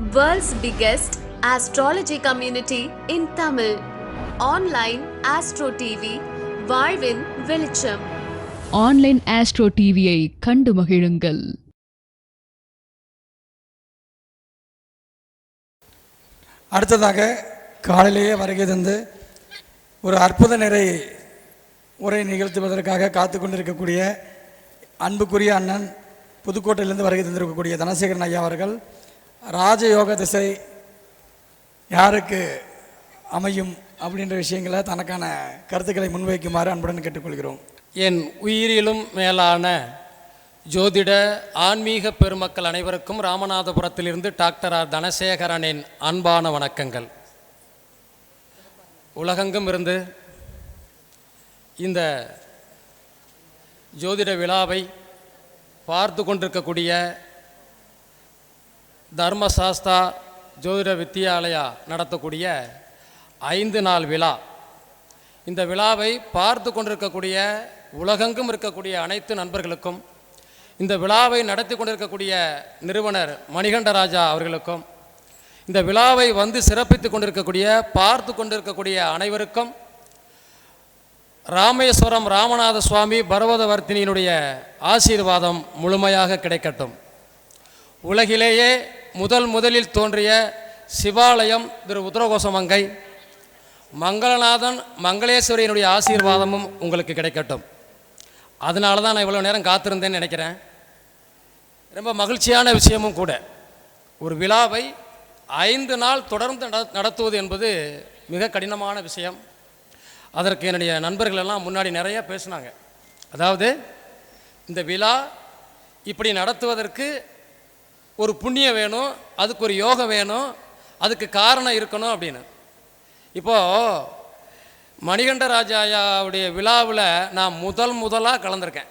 World's biggest astrology community in Tamil. Online Astro TV, வாழ்வின் வெளிச்சம். Online astro டிவியை கண்டு மகிழுங்கள். அடுத்ததாக காலையிலேயே வருகை தந்து ஒரு அற்புத நிறை உரை நிகழ்த்துவதற்காக காத்து கொண்டிருக்கக்கூடிய அன்புக்குரிய அண்ணன் புதுக்கோட்டையிலிருந்து வருகை தந்திருக்கக்கூடிய தனசேகரன் ஐயா அவர்கள் ராஜயோக திசை யாருக்கு அமையும் அப்படின்ற விஷயங்களை தனக்கான கருத்துக்களை முன்வைக்குமாறு அன்புடன் கேட்டுக்கொள்கிறோம். என் உயிரிலும் மேலான ஜோதிட ஆன்மீக பெருமக்கள் அனைவருக்கும் ராமநாதபுரத்திலிருந்து டாக்டர் ஆர் தனசேகரனின் அன்பான வணக்கங்கள். உலகெங்கும் இருந்து இந்த ஜோதிட விழாவை பார்த்து கொண்டிருக்கக்கூடிய தர்மசாஸ்தா ஜோதிட வித்தியாலயா நடத்தக்கூடிய 5 நாள் விழா, இந்த விழாவை பார்த்து கொண்டிருக்கக்கூடிய உலகெங்கும் இருக்கக்கூடிய அனைத்து நண்பர்களுக்கும், இந்த விழாவை நடத்தி கொண்டிருக்கக்கூடிய நிறுவனர் மணிகண்டராஜா அவர்களுக்கும், இந்த விழாவை வந்து சிறப்பித்து கொண்டிருக்கக்கூடிய பார்த்து கொண்டிருக்கக்கூடிய அனைவருக்கும் ராமேஸ்வரம் ராமநாத சுவாமி பர்வதவர்த்தினியினுடைய ஆசீர்வாதம் முழுமையாக கிடைக்கட்டும். உலகிலேயே முதலில் தோன்றிய சிவாலயம் திரு உத்தரகோசமங்கை மங்களநாதன் மங்களேஸ்வரியினுடைய ஆசீர்வாதமும் உங்களுக்கு கிடைக்கட்டும். அதனால தான் நான் இவ்வளோ நேரம் காத்திருந்தேன்னு நினைக்கிறேன். ரொம்ப மகிழ்ச்சியான விஷயமும் கூட. ஒரு விழாவை 5 நாள் தொடர்ந்து நடத்துவது என்பது மிக கடினமான விஷயம். அதற்கு என்னுடைய நண்பர்கள் எல்லாம் முன்னாடி நிறைய பேசினாங்க. அதாவது இந்த விழா இப்படி நடத்துவதற்கு ஒரு புண்ணியம் வேணும், அதுக்கு ஒரு யோகம் வேணும், அதுக்கு காரணம் இருக்கணும் அப்படின்னு. இப்போது மணிகண்டராஜாவுடைய விழாவில் நான் முதலாக கலந்துருக்கேன்.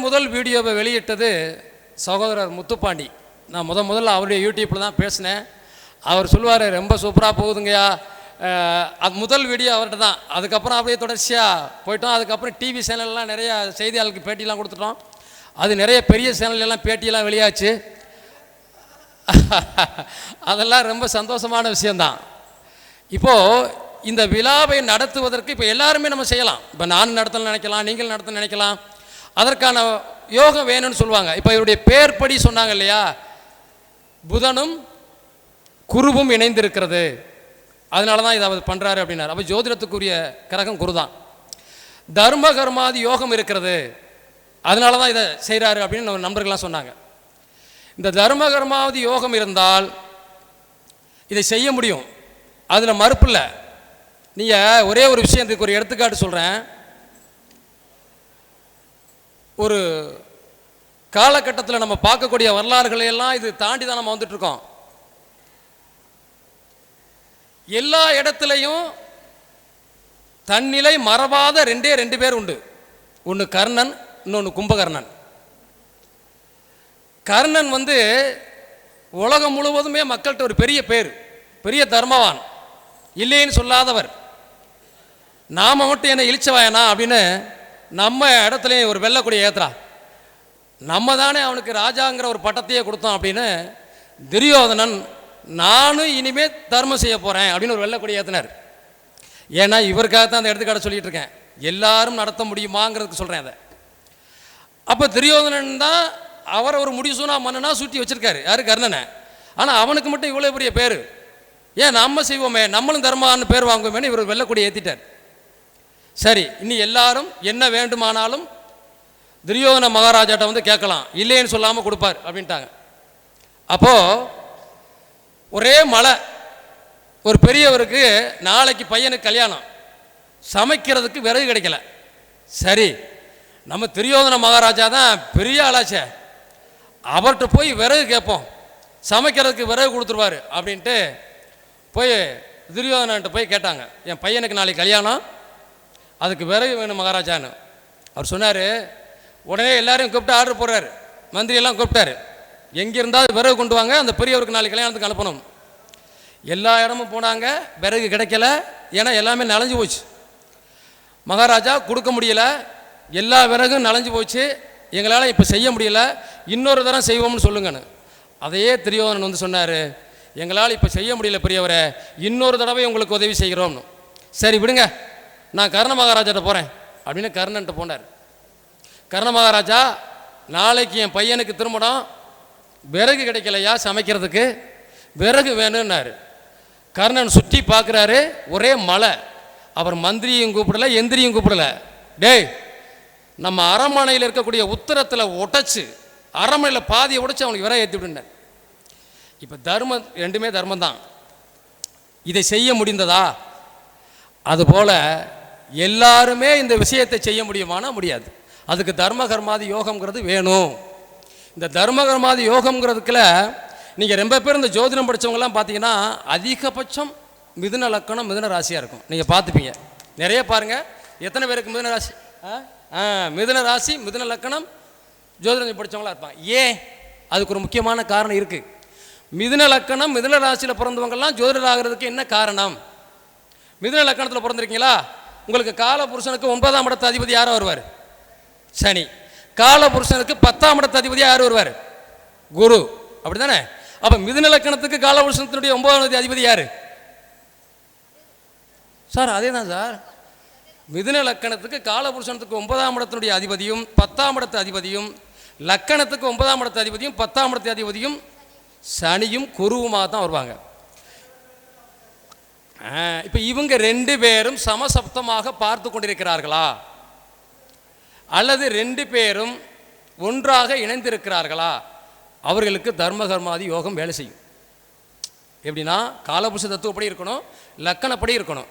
முதல் வீடியோவை வெளியிட்டது சகோதரர் முத்துப்பாண்டி. நான் முதல்ல அவருடைய யூடியூப்பில் தான் பேசினேன். அவர் சொல்லுவார், ரொம்ப சூப்பராக போகுதுங்கய்யா. அது முதல் வீடியோ அவர்கிட்ட தான். அதுக்கப்புறம் அப்படியே தொடர்ச்சியாக போயிட்டோம். அதுக்கப்புறம் டிவி சேனல்லாம் நிறையா செய்தியாளருக்கு பேட்டியெல்லாம் கொடுத்துட்டோம். அது நிறைய பெரிய சேனல்லாம் பேட்டியெல்லாம் வெளியாச்சு. அதெல்லாம் ரொம்ப சந்தோஷமான விஷயந்தான். இப்போது இந்த விழாவை நடத்துவதற்கு இப்போ எல்லாருமே நம்ம செய்யலாம். இப்போ நான் நடத்தணும்னு நினைக்கலாம், நீங்கள் நடத்தணும்னு நினைக்கலாம். அதற்கான யோகம் வேணும்னு சொல்லுவாங்க. இப்போ இவருடைய பேர் படி சொன்னாங்க இல்லையா, புதனும் குருவும் இணைந்திருக்கிறது, அதனால தான் இதை அவர் பண்ணுறாரு அப்படின்னாரு. அப்போ ஜோதிடத்துக்குரிய கிரகம் குரு தான். தர்ம கர்மாதி யோகம் இருக்கிறது, அதனால தான் இதை செய்கிறாரு அப்படின்னு நம்ம நண்பர்கள்லாம் சொன்னாங்க. இந்த தர்ம கர்மாவதி யோகம் இருந்தால் இதை செய்ய முடியும், அதில் மறுப்பு இல்லை. நீங்கள் ஒரே ஒரு விஷயத்துக்கு ஒரு எடுத்துக்காட்டு சொல்கிறேன். ஒரு காலகட்டத்தில் நம்ம பார்க்கக்கூடிய வரலாறுகளையெல்லாம் இது தாண்டி தான் நம்ம வந்துட்டுருக்கோம். எல்லா இடத்துலையும் தன்னிலை மறவாத 2 பேர் உண்டு. ஒன்று கர்ணன், இன்னொன்று கும்பகர்ணன். கர்ணன் வந்து உலகம் முழுவதுமே மக்கள்கிட்ட ஒரு பெரிய பேர், பெரிய தர்மவான், இல்லைன்னு சொல்லாதவர். நாம மட்டும் என்ன இழிச்சவாயனா அப்படின்னு நம்ம இடத்துலையும் ஒரு வெள்ளக்கூடிய ஏத்துறா, நம்ம தானே அவனுக்கு ராஜாங்கிற ஒரு பட்டத்தையே கொடுத்தோம் அப்படின்னு துரியோதனன் நானும் இனிமே தர்மம் செய்ய போகிறேன் அப்படின்னு ஒரு வெள்ளக்கூடிய ஏற்றினார். ஏன்னா இவருக்காகத்தான் அந்த எடுத்துக்காட்ட சொல்லிட்டு இருக்கேன். எல்லாரும் நடத்த முடியுமாங்கிறதுக்கு சொல்கிறேன் அதை. அப்போ துரியோதனன் தான் அவரை ஒரு முடிசூனா மன்னனா சுற்றி வச்சிருக்காரு, யாரு, கர்ணனை. ஆனால் அவனுக்கு மட்டும் இவ்வளோ பெரிய பேர். ஏன் நம்ம செய்வோமே, நம்மளும் தர்மான்னு பேர் வாங்குவோமேனு இவர் வெள்ளக்கூடிய ஏற்றிட்டார். சரி, இனி எல்லாரும் என்ன வேண்டுமானாலும் துரியோதன மகாராஜாட்ட வந்து கேட்கலாம், இல்லைன்னு சொல்லாமல் கொடுப்பார் அப்படின்ட்டாங்க. அப்போது ஒரே மழை, ஒரு பெரியவருக்கு நாளைக்கு பையனுக்கு கல்யாணம், சமைக்கிறதுக்கு விறகு கிடைக்கல. சரி, நம்ம துரியோதன மகாராஜா தான் பெரிய ஆளாச்சே, அவர்கிட்ட போய் விறகு கேட்போம், சமைக்கிறதுக்கு விறகு கொடுத்துருவார் அப்படின்ட்டு போய் துரியோதனன்ட்ட போய் கேட்டாங்க, என் பையனுக்கு நாளைக்கு கல்யாணம், அதுக்கு விறகு வேணும் மகாராஜான்னு. அவர் சொன்னார். உடனே எல்லாரையும் கூப்பிட்டு ஆர்டர் போடுறாரு, மந்திரியெல்லாம் கூப்பிட்டாரு, எங்கிருந்தால் விறகு கொண்டு வாங்க, அந்த பெரியவருக்கு நாளைக்கு கல்யாணத்துக்கு அனுப்பணும். எல்லா இடமும் போனாங்க, விறகு கிடைக்கல. ஏன்னா எல்லாமே நனைஞ்சு போச்சு. மகாராஜா கொடுக்க முடியல, எல்லா விறகும் நனைஞ்சு போச்சு, எங்களால் இப்போ செய்ய முடியல, இன்னொரு தரம் செய்வோம்னு சொல்லுங்கன்னு. அதையே திரியோதனன் வந்து சொன்னார், எங்களால் இப்போ செய்ய முடியல பெரியவரை, இன்னொரு தடவை உங்களுக்கு உதவி செய்கிறோம்னு. சரி விடுங்க, நான் கர்ண மகாராஜாட்ட போகிறேன் அப்படின்னு கர்ணன்ட்ட போனார். கர்ண மகாராஜா, நாளைக்கு என் பையனுக்கு திருமணம், விறகு கிடைக்கலையா சமைக்கிறதுக்கு, விறகு வேணும்னாரு. கர்ணன் சுற்றி பார்க்குறாரு, ஒரே மலை. அவர் மந்திரியும் கூப்பிடல, எந்திரியும் கூப்பிடல. டேய், நம்ம அரண்மனையில் இருக்கக்கூடிய உத்தரத்தில் உடைச்சு, அரண்மனையில் பாதியை உடைச்சு அவனுக்கு விறகு ஏற்றி விடுனார். இப்போ தர்மம், ரெண்டுமே தர்மம் தான். இதை செய்ய முடிந்ததா? அதுபோல் எல்லாருமே இந்த விஷயத்தை செய்ய முடியுமானா முடியாது. அதுக்கு தர்ம கர்மாதி யோகம்ங்கிறது வேணும். இந்த தர்ம கர்மாதி யோகம்ங்கிறதுக்குள்ள நீங்கள் ரொம்ப பேர் இந்த ஜோதிடம் படித்தவங்கலாம் பார்த்தீங்கன்னா அதிகபட்சம் மிதுன லக்கணம் மிதுன ராசியாக இருக்கும். நீங்கள் பார்த்துப்பீங்க, நிறைய பாருங்கள். எத்தனை பேருக்கு மிதுன ராசி? மிதுன ராசி மிதுன லக்கணம் ஜோதிடம் படித்தவங்களாம் இருப்பாங்க. ஏன்? அதுக்கு ஒரு முக்கியமான காரணம் இருக்குது. மிதுன லக்கணம் மிதுன ராசியில் பிறந்தவங்கெல்லாம் ஜோதிடர் ஆகிறதுக்கு என்ன காரணம்? மிதுன லக்கணத்தில் பிறந்திருக்கீங்களா? உங்களுக்கு கால புருஷனுக்கு 9ஆம் இடத்து அதிபதி யாரோ வருவார்? சனி. கால புருஷனுக்கு 10ஆம் இடத்து அதிபதி யார் வருவார்? குரு. அப்படி தானே? அப்போ மிதுன லக்கணத்துக்கு கால புருஷனுடைய 9ஆம் அதிபதி யார் சார்? அதே தான் சார். மிதுன லக்கணத்துக்கு கால புருஷனத்துக்கு 9ஆம் இடத்தினுடைய அதிபதியும் 10ஆம் இடத்து அதிபதியும், லக்கணத்துக்கு 9ஆம் இடத்து அதிபதியும் 10ஆம் இடத்து அதிபதியும் சனியும் குருவுமாக தான் வருவாங்க. இப்போ இவங்க ரெண்டு பேரும் சமசப்தமாக பார்த்து கொண்டிருக்கிறார்களா, அல்லது ரெண்டு பேரும் ஒன்றாக இணைந்திருக்கிறார்களா? அவர்களுக்கு தர்ம கர்மாதி யோகம் வேலை செய்யும். எப்படின்னா, காலபுருஷ தத்துவப்படி இருக்கணும், லக்கணப்படி இருக்கணும்.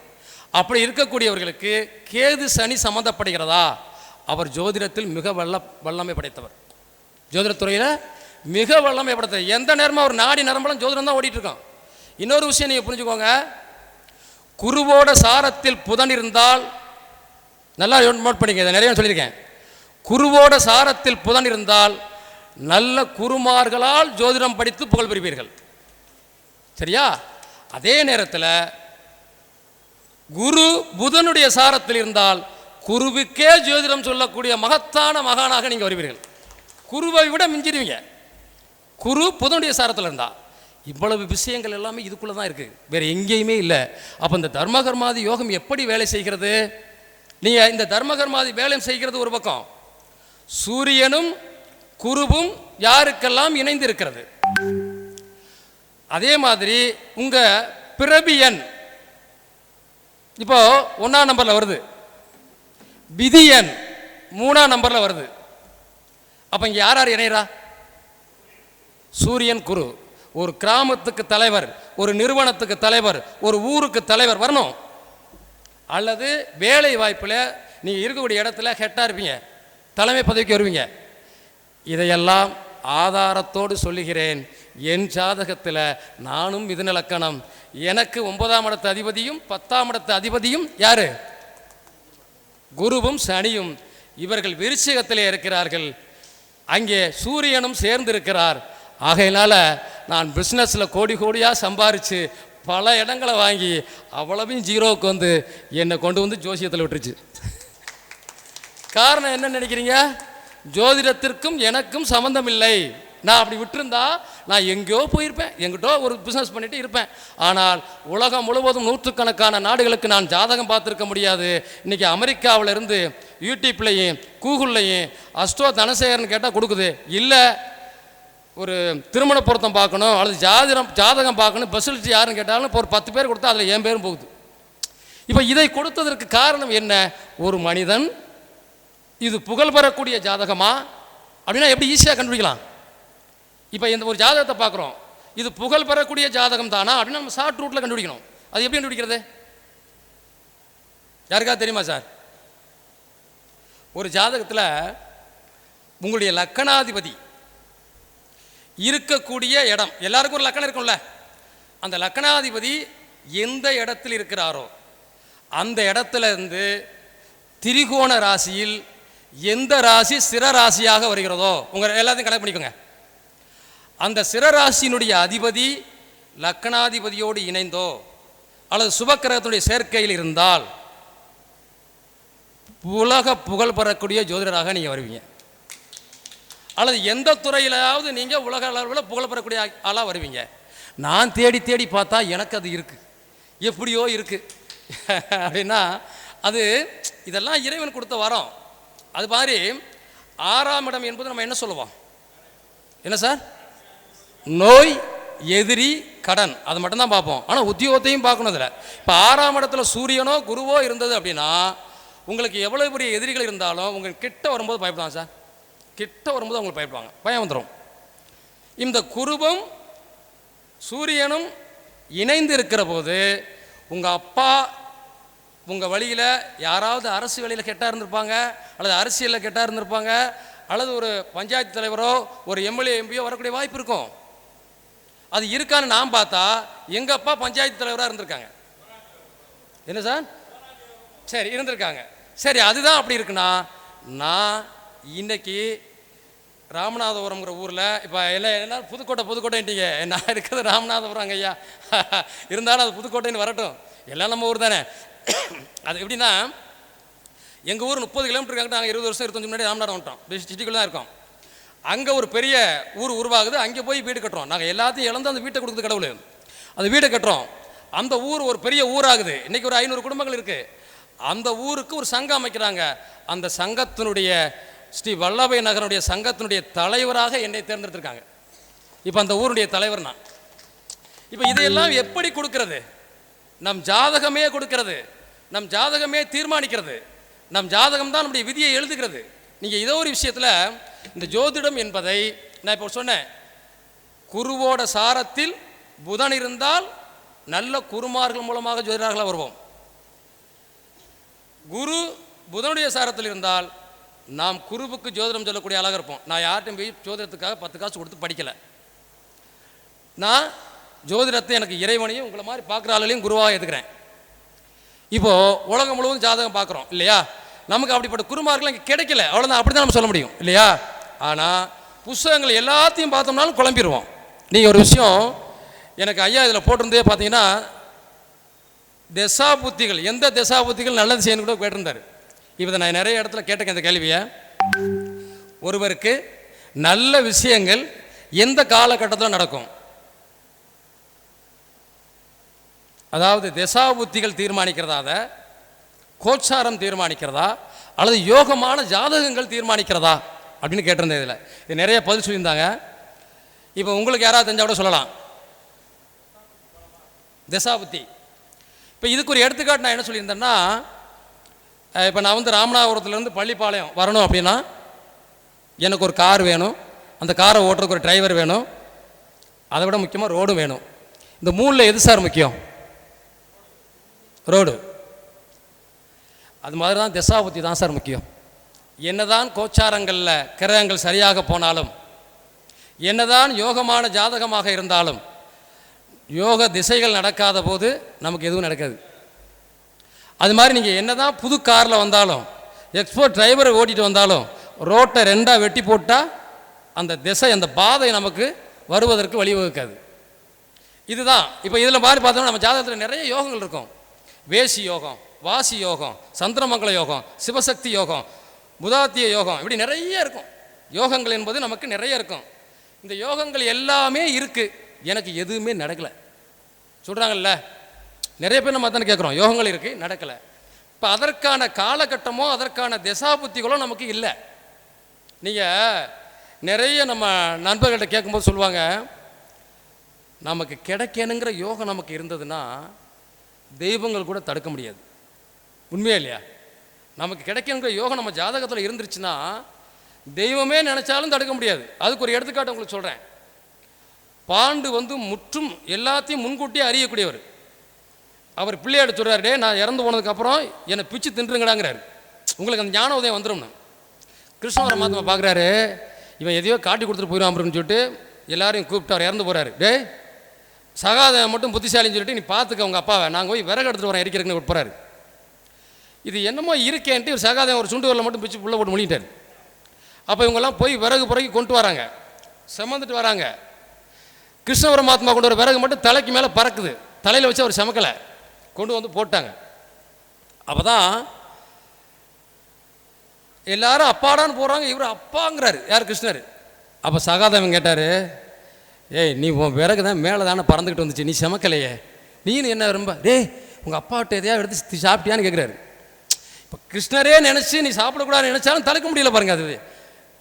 அப்படி இருக்கக்கூடியவர்களுக்கு கேது சனி சம்மந்தப்படுகிறதா? அவர் ஜோதிடத்தில் மிக வல்லமை படைத்தவர். ஜோதிடத்துறையில் மிக வல்லமை படைத்தவர். எந்த நேரமும் அவர் நாடி நரம்பெல்லாம் ஜோதிடம் தான் ஓடிட்டு இருக்கான். இன்னொரு விஷயம் நீங்கள் புரிஞ்சுக்கோங்க, குருவோட சாரத்தில் புதன் இருந்தால், நல்லா நோட் பண்ணிக்க, இதை நிறைய சொல்லியிருக்கேன். குருவோட சாரத்தில் புதன் இருந்தால் நல்ல குருமார்களால் ஜோதிடம் படித்து புகழ் பெறுவீர்கள். சரியா? அதே நேரத்தில் குரு புதனுடைய சாரத்தில் இருந்தால் குருவுக்கே ஜோதிடம் சொல்லக்கூடிய மகத்தான மகானாக நீங்கள் வருவீர்கள். குருவை விட மிஞ்சிடுவீங்க, குரு புதனுடைய சாரத்தில் இருந்தால். இவ்வளவு விஷயங்கள் எல்லாமே இதுக்குள்ளே தான் இருக்குது, வேறு எங்கேயுமே இல்லை. அப்போ இந்த தர்மகர்மாதி யோகம் எப்படி வேலை செய்கிறது? நீங்கள் இந்த தர்மகர்மாதி வேலை செய்கிறது ஒரு பக்கம், சூரியனும் குருவும் யாருக்கெல்லாம் இணைந்து இருக்கிறது. அதே மாதிரி உங்கள் பிறவியன் இப்போ 1ஆம் நம்பரில் வருது, விதியன் 3ஆம் நம்பரில் வருது. அப்போ இங்கே யார் யார் இணைகிறா? சூரியன் குரு. ஒரு கிராமத்துக்கு தலைவர், ஒரு நிறுவனத்துக்கு தலைவர், ஒரு ஊருக்கு தலைவர் வரணும். அல்லது வேலை வாய்ப்பில் நீங்கள் இருக்கக்கூடிய இடத்துல ஹெட்டாக இருப்பீங்க, தலைமை பதவிக்கு வருவீங்க. இதையெல்லாம் ஆதாரத்தோடு சொல்லுகிறேன். என் ஜாதகத்தில் நானும் மிதுன லக்கணம், எனக்கு 9ஆம் இடத்து அதிபதியும் 10ஆம் இடத்து அதிபதியும் யாரு? குருவும் சனியும். இவர்கள் விருச்சிகத்திலே இருக்கிறார்கள், அங்கே சூரியனும் சேர்ந்து இருக்கிறார். ஆகையினால நான் பிஸ்னஸில் கோடி கோடியாக சம்பாரித்து பல இடங்களை வாங்கி அவ்வளவையும் ஜீரோவுக்கு வந்து என்னை கொண்டு வந்து ஜோசியத்தில் விட்டுருச்சு. காரணம் என்ன நினைக்கிறீங்க? ஜோதிடத்திற்கும் எனக்கும் சம்மந்தம் இல்லை. நான் அப்படி விட்டுருந்தா நான் எங்கேயோ போயிருப்பேன், எங்கிட்டோ ஒரு பிஸ்னஸ் பண்ணிட்டு இருப்பேன். ஆனால் உலகம் முழுவதும் நூற்றுக்கணக்கான நாடுகளுக்கு நான் ஜாதகம் பார்த்துருக்க முடியாது. இன்றைக்கி அமெரிக்காவிலேருந்து யூடியூப்லையும் கூகுள்லையும் அஸ்ட்ரோ தனசேகரன் கேட்டால் கொடுக்குது. இல்லை ஒரு திருமண பொருத்தம் பார்க்கணும் அல்லது ஜாதகம் பார்க்கணும், ஸ்பெஷலிஸ்ட் யாருன்னு கேட்டாலும் இப்போ ஒரு 10 பேர் கொடுத்தா அதில் என் பேரும் போகுது. இப்போ இதை கொடுத்ததற்கு காரணம் என்ன? ஒரு மனிதன் இது புகழ் பெறக்கூடிய ஜாதகமா அப்படின்னா எப்படி ஈஸியாக கண்டுபிடிக்கலாம்? இப்போ இந்த ஒரு ஜாதகத்தை பார்க்குறோம், இது புகழ் பெறக்கூடிய ஜாதகம் தானா அப்படின்னா நம்ம ஷார்ட் ரூட்டில் கண்டுபிடிக்கணும். அது எப்படி கண்டுபிடிக்கிறது? யாருக்காவது தெரியுமா சார்? ஒரு ஜாதகத்தில் உங்களுடைய லக்கணாதிபதி இருக்கக்கூடிய இடம், எல்லாருக்கும் ஒரு லக்கணம் இருக்கும்ல, அந்த லக்கணாதிபதி எந்த இடத்தில் இருக்கிறாரோ அந்த இடத்துல இருந்து திரிகோண ராசியில் எந்த ராசி சிற ராசியாக வருகிறதோ, உங்கள் எல்லாத்தையும் கணக்கு பண்ணிக்கோங்க. அந்த சிறராசியினுடைய அதிபதி லக்கணாதிபதியோடு இணைந்தோ அல்லது சுபக்கிரகத்துடைய சேர்க்கையில் இருந்தால் உலக புகழ் பெறக்கூடிய ஜோதிடராக நீங்கள் வருவீங்க. அல்லது எந்த துறையிலாவது நீங்கள் உலக அளவில் புகழப்பெறக்கூடிய ஆளாக வருவீங்க. நான் தேடி தேடி பார்த்தா எனக்கு அது இருக்குது, எப்படியோ இருக்குது அப்படின்னா அது இதெல்லாம் இறைவன் கொடுத்த வரோம். அது மாதிரி 6ஆம் இடம் என்பது நம்ம என்ன சொல்லுவோம்? என்ன சார்? நோய், எதிரி, கடன், அது மட்டும்தான் பார்ப்போம். ஆனால் உத்தியோகத்தையும் பார்க்கணும். அதில் இப்போ 6ஆம் இடத்துல சூரியனோ குருவோ இருந்தது அப்படின்னா உங்களுக்கு எவ்வளோ பெரிய எதிரிகள் இருந்தாலும் உங்களுக்கு கிட்ட வரும்போது பயப்படுவாங்க சார். கிட்ட வரும்போது அவங்களுக்கு பயப்படுவாங்க, பயம் வந்துடும். இந்த குருவும் சூரியனும் இணைந்து இருக்கிற போது உங்கள் அப்பா உங்கள் வழியில் யாராவது அரசு வேலையில் கெட்டாக இருந்திருப்பாங்க, அல்லது அரசியலில் கெட்டாக இருந்திருப்பாங்க, அல்லது ஒரு பஞ்சாயத்து தலைவரோ ஒரு எம்எல்ஏ எம்பியோ வரக்கூடிய வாய்ப்பு இருக்கும். அது இருக்கான்னு நான் பார்த்தா எங்கள் அப்பா பஞ்சாயத்து தலைவராக இருந்திருக்காங்க. என்ன சார்? சரி, இருந்திருக்காங்க. சரி, அதுதான் அப்படி இருக்குன்னா நான் இன்னைக்கு ராமநாதபுரம்ங்கிற ஊரில் இப்போ எல்லாம் புதுக்கோட்டைன்ட்டீங்க. நான் இருக்கிறது ராமநாதபுரம் ஐயா, இருந்தாலும் அது புதுக்கோட்டைன்னு வரட்டும், எல்லாம் நம்ம ஊர் தானே. அது எப்படின்னா எங்கள் ஊர் 30 கிலோமீட்டர் இருக்காங்க. நாங்கள் 20 வருஷம் 25 முன்னாடி ராமநாதபுரம் வந்துட்டோம், சிட்டிக்குள்ளே தான் இருக்கோம். அங்கே ஒரு பெரிய ஊர் உருவாகுது, அங்கே போய் வீடு கட்டுறோம். நாங்கள் எல்லாத்தையும் இழந்து அந்த வீட்டை கொடுக்குது கடவுள். அந்த வீடை கட்டுறோம், அந்த ஊர் ஒரு பெரிய ஊராகுது. இன்றைக்கி ஒரு 500 குடும்பங்கள் இருக்குது. அந்த ஊருக்கு ஒரு சங்கம் அமைக்கிறாங்க. அந்த சங்கத்தினுடைய ஸ்ரீ வல்லபை நகரனுடைய சங்கத்தினுடைய தலைவராக என்னை தேர்ந்தெடுத்திருக்காங்க. இப்போ அந்த ஊருடைய தலைவர் நான். இப்போ இதையெல்லாம் எப்படி கொடுக்கிறது? நம் ஜாதகமே கொடுக்கிறது, நம் ஜாதகமே தீர்மானிக்கிறது, நம் ஜாதகம் தான் நம்முடைய விதியை எழுதுகிறது. நீங்கள் ஏதோ ஒரு விஷயத்தில் இந்த ஜோதிடம் என்பதை நான் இப்போ சொன்னேன், குருவோட சாரத்தில் புதன் இருந்தால் நல்ல குருமார்கள் மூலமாக ஜோதிடர்களாக வருவோம். குரு புதனுடைய சாரத்தில் இருந்தால் நாம் குருவுக்கு ஜோதிடம் சொல்லக்கூடிய ஆளாக இருப்போம். நான் யார்ட்டையும் போய் ஜோதிடத்துக்காக 10 காசு கொடுத்து படிக்கலை. நான் ஜோதிடத்தை எனக்கு இறைவனையும் உங்களை மாதிரி பார்க்குற ஆளுகளையும் குருவாக எடுத்துக்கிறேன். இப்போது உலகம் முழுவதும் ஜாதகம் பார்க்குறோம் இல்லையா? நமக்கு அப்படிப்பட்ட குருமார்கள் இங்கே கிடைக்கல, அவ்வளோதான். அப்படி தான் நம்ம சொல்ல முடியும் இல்லையா? ஆனால் புஸ்தகங்கள் எல்லாத்தையும் பார்த்தோம்னாலும் குழம்பிடுவோம். நீங்கள் ஒரு விஷயம் எனக்கு ஐயா இதில் போட்டிருந்தே பார்த்தீங்கன்னா, திசா புத்திகள், எந்த திசா புத்திகள் நல்லது செய்யணும் கூட கேட்டிருந்தார். இப்போ நான் நிறைய இடத்துல கேட்டேன் இந்த கேள்வியை. ஒருவருக்கு நல்ல விஷயங்கள் எந்த காலகட்டத்தில் நடக்கும்? அதாவது திசா புத்திகள் தீர்மானிக்கிறதா, கோச்சாரம் தீர்மானிக்கிறதா, அல்லது யோகமான ஜாதகங்கள் தீர்மானிக்கிறதா அப்படின்னு கேட்டிருந்தேன். இதில் இது நிறைய பதில் சொல்லியிருந்தாங்க. இப்போ உங்களுக்கு யாராவது தெரிஞ்சா கூட சொல்லலாம். திசா புத்தி. இப்போ இதுக்கு ஒரு எடுத்துக்காட்டு நான் என்ன சொல்லியிருந்தேன்னா, இப்போ நான் வந்து ராமநாதபுரத்துலேருந்து பள்ளிப்பாளையம் வரணும் அப்படின்னா எனக்கு ஒரு கார் வேணும், அந்த காரை ஓட்டுறதுக்கு ஒரு டிரைவர் வேணும், அதை விட முக்கியமாக ரோடும் வேணும். இந்த 3ல் எது சார் முக்கியம்? ரோடு. அது மாதிரி தான் திசாபுத்தி தான் சார் முக்கியம். என்னதான் கோச்சாரங்களில் கிரகங்கள் சரியாக போனாலும், என்னதான் யோகமான ஜாதகமாக இருந்தாலும், யோக திசைகள் நடக்காத போது நமக்கு எதுவும் நடக்காது. அது மாதிரி நீங்கள் என்னதான் புது காரில் வந்தாலும், எக்ஸ்போர்ட் டிரைவரை ஓட்டிகிட்டு வந்தாலும், ரோட்டை 2ஆக வெட்டி போட்டால் அந்த திசை, அந்த பாதை நமக்கு வருவதற்கு வழிவகுக்காது. இதுதான். இப்போ இதில் மாதிரி பார்த்தோம்னா நம்ம ஜாதகத்தில் நிறைய யோகங்கள் இருக்கும். வேசி யோகம், வாசி யோகம், சந்திரமங்கல யோகம், சிவசக்தி யோகம், புதாத்திய யோகம், இப்படி நிறைய இருக்கும். யோகங்கள் என்பது நமக்கு நிறைய இருக்கும். இந்த யோகங்கள் எல்லாமே இருக்குது, எனக்கு எதுவுமே நடக்கலை சொல்கிறாங்கல்ல. நிறைய பேர் நம்ம தானே கேட்குறோம், யோகங்கள் இருக்குது நடக்கலை. இப்போ அதற்கான காலகட்டமோ அதற்கான திசாபுத்திகளோ நமக்கு இல்லை. நீங்கள் நிறைய நம்ம நண்பர்கள்ட்ட கேட்கும்போது சொல்லுவாங்க, நமக்கு கிடைக்கணுங்கிற யோகம் நமக்கு இருந்ததுன்னா தெய்வங்கள் கூட தடுக்க முடியாது. உண்மையா இல்லையா? நமக்கு கிடைக்கணுங்கிற யோகம் நம்ம ஜாதகத்தில் இருந்துருச்சுன்னா தெய்வமே நினச்சாலும் தடுக்க முடியாது. அதுக்கு ஒரு எடுத்துக்காட்டு உங்களுக்கு சொல்கிறேன். பாண்டு வந்து முற்றும் எல்லாத்தையும் முன்கூட்டியே அறியக்கூடியவர். அவர் பிள்ளையாடு சொல்கிறார், டே நான் இறந்து போனதுக்கப்புறம் என்னை பிச்சு தின்றுங்கடாங்கிறாரு, உங்களுக்கு அந்த ஞான உதயம் வந்துடும்னு. கிருஷ்ண பரமாத்மா பார்க்குறாரு, இவன் எதையோ காட்டி கொடுத்துட்டு போயிடும் அப்படின்னு சொல்லிட்டு எல்லாரையும் கூப்பிட்டு அவர் இறந்து போகிறாரு. டே சகாதேவன் மட்டும் புத்திசாலின்னு சொல்லிட்டு நீ பார்த்துக்க உங்கள் அப்பாவை, நாங்கள் போய் விறகு எடுத்துகிட்டு வரேன் எரிக்கிறதுன்னு போகிறாரு. இது என்னமோ இருக்கேன்ட்டு ஒரு சகாதேவன் ஒரு சுண்டு வரல மட்டும் பிச்சு புள்ள போட்டு மொழிட்டார். அப்போ இவங்கெல்லாம் போய் விறகு பிறகு கொண்டு வராங்க, செமந்துட்டு வராங்க. கிருஷ்ண பரமாத்மா கொண்டு வர விறகு மட்டும் தலைக்கு மேலே பறக்குது, தலையில் வச்சு அவர் சமைக்கலை, கொண்டு வந்து போட்டாங்க. அப்போ தான் எல்லாரும் அப்பாடான்னு போகிறாங்க, இவர் அப்பாங்கிறாரு. யார்? கிருஷ்ணர். அப்போ சகாதேவன் கேட்டார், ஏய் நீ உன் விறகு தான் மேலே தானே பறந்துக்கிட்டு வந்துச்சு, நீ செமக்கலையே, நீனு என்ன ரொம்ப உங்கள் அப்பாட்ட எதையாவது எடுத்து சாப்பிட்டியான்னு கேட்குறாரு. இப்போ கிருஷ்ணரே நினச்சி நீ சாப்பிடக்கூடாதுன்னு நினச்சாலும் தடுக்க முடியல பாருங்க. அது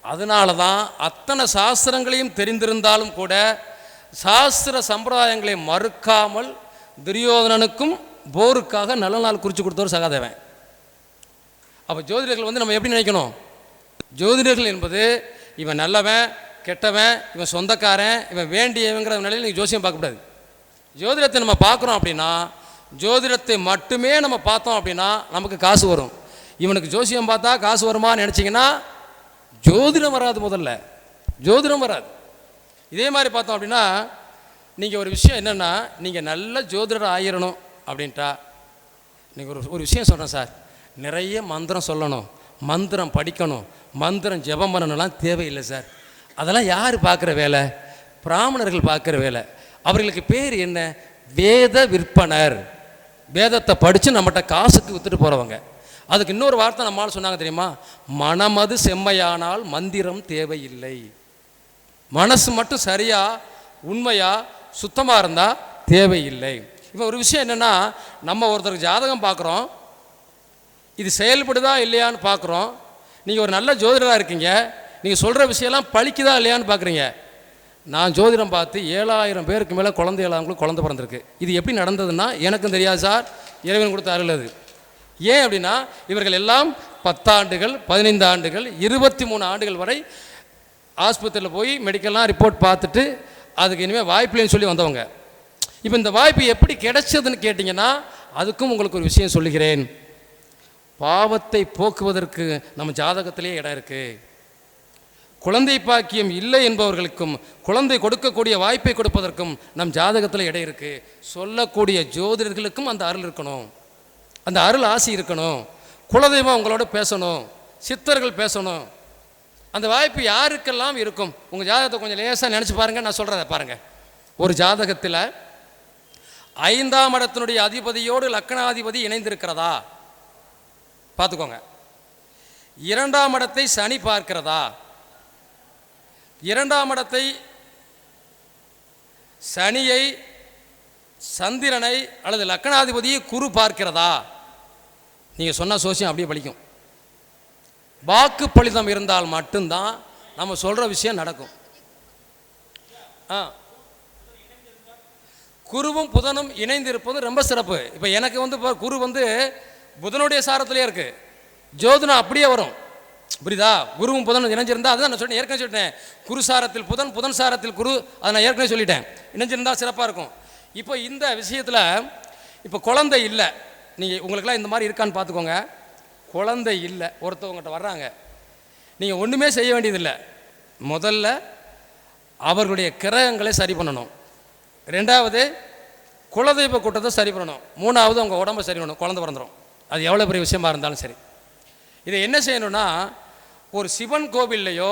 அதனால தான் அத்தனை சாஸ்திரங்களையும் தெரிந்திருந்தாலும் கூட சாஸ்திர சம்பிரதாயங்களை மறுக்காமல் துரியோதனனுக்கும் போருக்காக நல்ல நாள் குறித்து கொடுத்தவர் சகாதேவன். அப்போ ஜோதிடர்கள் நம்ம எப்படி நினைக்கணும்? ஜோதிடர்கள் என்பது இவன் நல்லவன் கெட்டவன், இவன் சொந்தக்காரன், இவன் வேண்டியவங்கிற நிலையில் நீங்கள் ஜோசியம் பார்க்கக்கூடாது. ஜோதிடத்தை நம்ம பார்க்குறோம் அப்படின்னா, ஜோதிடத்தை மட்டுமே நம்ம பார்த்தோம் அப்படின்னா நமக்கு காசு வரும். இவனுக்கு ஜோசியம் பார்த்தா காசு வருமானு நினச்சிங்கன்னா ஜோதிடம் வராது, முதல்ல ஜோதிடம் வராது. இதே மாதிரி பார்த்தோம் அப்படின்னா, நீங்கள் ஒரு விஷயம் என்னென்னா, நீங்கள் நல்ல ஜோதிடர் ஆயிரணும் அப்படின்ட்டா, நீங்கள் ஒரு விஷயம் சொல்கிறேன் சார், நிறைய மந்திரம் சொல்லணும், மந்திரம் படிக்கணும், மந்திரம் ஜெபம் பண்ணணும்லாம் தேவையில்லை சார். அதெல்லாம் யார் பார்க்குற வேலை? பிராமணர்கள் பார்க்குற வேலை. அவர்களுக்கு பேர் என்ன? வேத விற்பனர். வேதத்தை படித்து நம்மகிட்ட காசுக்கு விற்றுட்டு போகிறவங்க. அதுக்கு இன்னொரு வார்த்தை நம்மளால் சொன்னாங்க தெரியுமா? மனமது செம்மையானால் மந்திரம் தேவையில்லை. மனசு மட்டும் சரியாக உண்மையாக சுத்தமாக இருந்தால் தேவையில்லை. இப்போ ஒரு விஷயம் என்னென்னா, நம்ம ஒருத்தருக்கு ஜாதகம் பார்க்குறோம், இது செயல்படுதா இல்லையான்னு பார்க்குறோம். நீங்கள் ஒரு நல்ல ஜோதிடராக இருக்கீங்க, நீங்கள் சொல்கிற விஷயம்லாம் பழிக்குதா இல்லையான்னு பார்க்குறீங்க. நான் ஜோதிடம் பார்த்து 7000 பேருக்கு மேலே குழந்தைகளுக்கு குழந்தை பிறந்திருக்கு. இது எப்படி நடந்ததுன்னா எனக்கும் தெரியாது சார், இறைவன் கொடுத்த அருள் அது. ஏன் அப்படின்னா, இவர்கள் எல்லாம் 10 ஆண்டுகள் 15 ஆண்டுகள் 23 ஆண்டுகள் வரை ஆஸ்பத்திரியில் போய் மெடிக்கல்லாம் ரிப்போர்ட் பார்த்துட்டு அதுக்கு இனிமேல் வாய்ப்பில்லைன்னு சொல்லி வந்தவங்க. இப்போ இந்த வாய்ப்பு எப்படி கிடைச்சதுன்னு கேட்டிங்கன்னா, அதுக்கும் உங்களுக்கு ஒரு விஷயம் சொல்லுகிறேன். பாவத்தை போக்குவதற்கு நம்ம ஜாதகத்திலே இடம் இருக்குது. குழந்தை பாக்கியம் இல்லை என்பவர்களுக்கும் குழந்தை கொடுக்கக்கூடிய வாய்ப்பை கொடுப்பதற்கும் நம் ஜாதகத்தில் இடம் இருக்குது. சொல்லக்கூடிய ஜோதிடர்களுக்கும் அந்த அருள் இருக்கணும், அந்த அருள் ஆசி இருக்கணும். குலதெய்வம் உங்களோட பேசணும், சித்தர்கள் பேசணும். அந்த வாய்ப்பு யாருக்கெல்லாம் இருக்கும்? உங்கள் ஜாதகத்தை கொஞ்சம் லேசாக நினச்சி பாருங்கள். நான் சொல்கிறத பாருங்கள். ஒரு ஜாதகத்தில் 5ஆம் இடத்தினுடைய அதிபதியோடு லக்னாதிபதி இணைந்திருக்கிறதா பார்த்துக்கோங்க. 2ஆம் இடத்தை சனி பார்க்கிறதா, 2ஆம் இடத்தை சனியை சந்திரனை அல்லது லக்னாதிபதியை குரு பார்க்கிறதா, நீங்கள் சொன்ன சோசியம் அப்படியே பலிக்கும். வாக்கு பலிதம் இருந்தால் மட்டும்தான் நம்ம சொல்கிற விஷயம் நடக்கும். குருவும் புதனும் இணைந்திருப்பது ரொம்ப சிறப்பு. இப்போ எனக்கு குரு புதனுடைய சாரத்திலே இருக்குது. ஜோதிடம் அப்படியே வரும், புரியுதா? குருவும் புதனும் இணைஞ்சிருந்தா, அதுதான் நான் சொன்னேன், ஏற்கனவே சொல்லிட்டேன். குரு சாரத்தில் புதன், புதன் சாரத்தில் குரு, அதை நான் ஏற்கனவே சொல்லிட்டேன். இணைஞ்சிருந்தால் சிறப்பாக இருக்கும். இப்போ இந்த விஷயத்தில் இப்போ குழந்தை இல்லை, நீங்கள் உங்களுக்கெல்லாம் இந்த மாதிரி இருக்கான்னு பார்த்துக்கோங்க. குழந்தை இல்லை, ஒருத்தவங்ககிட்ட வர்றாங்க, நீங்கள் ஒன்றுமே செய்ய வேண்டியதில்லை. முதல்ல அவர்களுடைய கிரகங்களை சரி பண்ணணும், 2வது குலதெய்வ கூட்டத்தை சரி பண்ணணும், 3வது அவங்க உடம்பை சரி பண்ணணும், குழந்தை பிறந்துடும். அது எவ்வளோ பெரிய விஷயமா இருந்தாலும் சரி. இதை என்ன செய்யணும்னா, ஒரு சிவன் கோவில்லையோ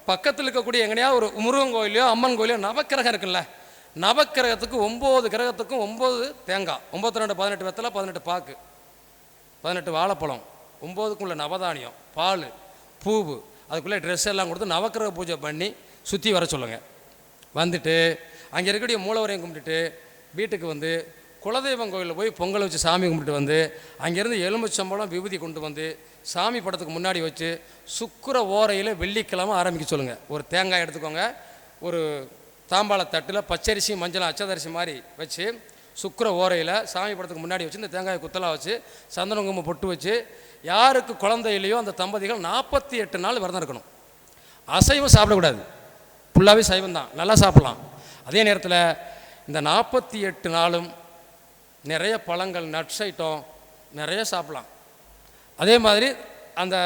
பக்கத்தில் இருக்கக்கூடிய எங்கேயா ஒரு முருகன் கோயிலையோ அம்மன் கோயிலையோ நவக்கிரகம் இருக்குல்ல, நவக்கிரகத்துக்கு 9 கிரகத்துக்கும் 9 தேங்காய், 92 18 வெத்தலை, 18 பாக்கு, 18 வாழைப்பழம், 9க்குள்ள நவதானியம், பால், பூவு, அதுக்குள்ளே ட்ரெஸ் எல்லாம் கொடுத்து நவக்கிரக பூஜை பண்ணி சுற்றி வர சொல்லுங்கள். வந்துட்டு அங்கே இருக்கக்கூடிய மூலவரையும் கும்பிட்டுட்டு வீட்டுக்கு குலதெய்வம் கோயிலில் போய் பொங்கல் வச்சு சாமி கும்பிட்டு அங்கேருந்து எலும்புச்சம்பளம் விபூதி கொண்டு சாமி படத்துக்கு முன்னாடி வச்சு சுக்கிர ஓரையில் வெள்ளிக்கிழமை ஆரம்பிக்க சொல்லுங்கள். ஒரு தேங்காய் எடுத்துக்கோங்க, ஒரு தாம்பாள தட்டில் பச்சரிசி மஞ்சள் அச்சதரிசி மாதிரி வச்சு சுக்கிர ஓரையில் சாமி படத்துக்கு முன்னாடி வச்சு இந்த தேங்காயை குத்தலாக வச்சு சந்தன குங்குமம் பொட்டு வச்சு, யாருக்கு குழந்தை இல்லையோ அந்த தம்பதிகள் 48 நாள் விரதம் இருக்கணும். அசைவம் சாப்பிடக்கூடாது, ஃபுல்லாகவே சைவம் தான், நல்லா சாப்பிட்லாம். அதே நேரத்தில் இந்த 48 நாளும் நிறைய பழங்கள், நட்ஸ் ஐட்டம் நிறைய சாப்பிட்லாம். அதே மாதிரி அந்த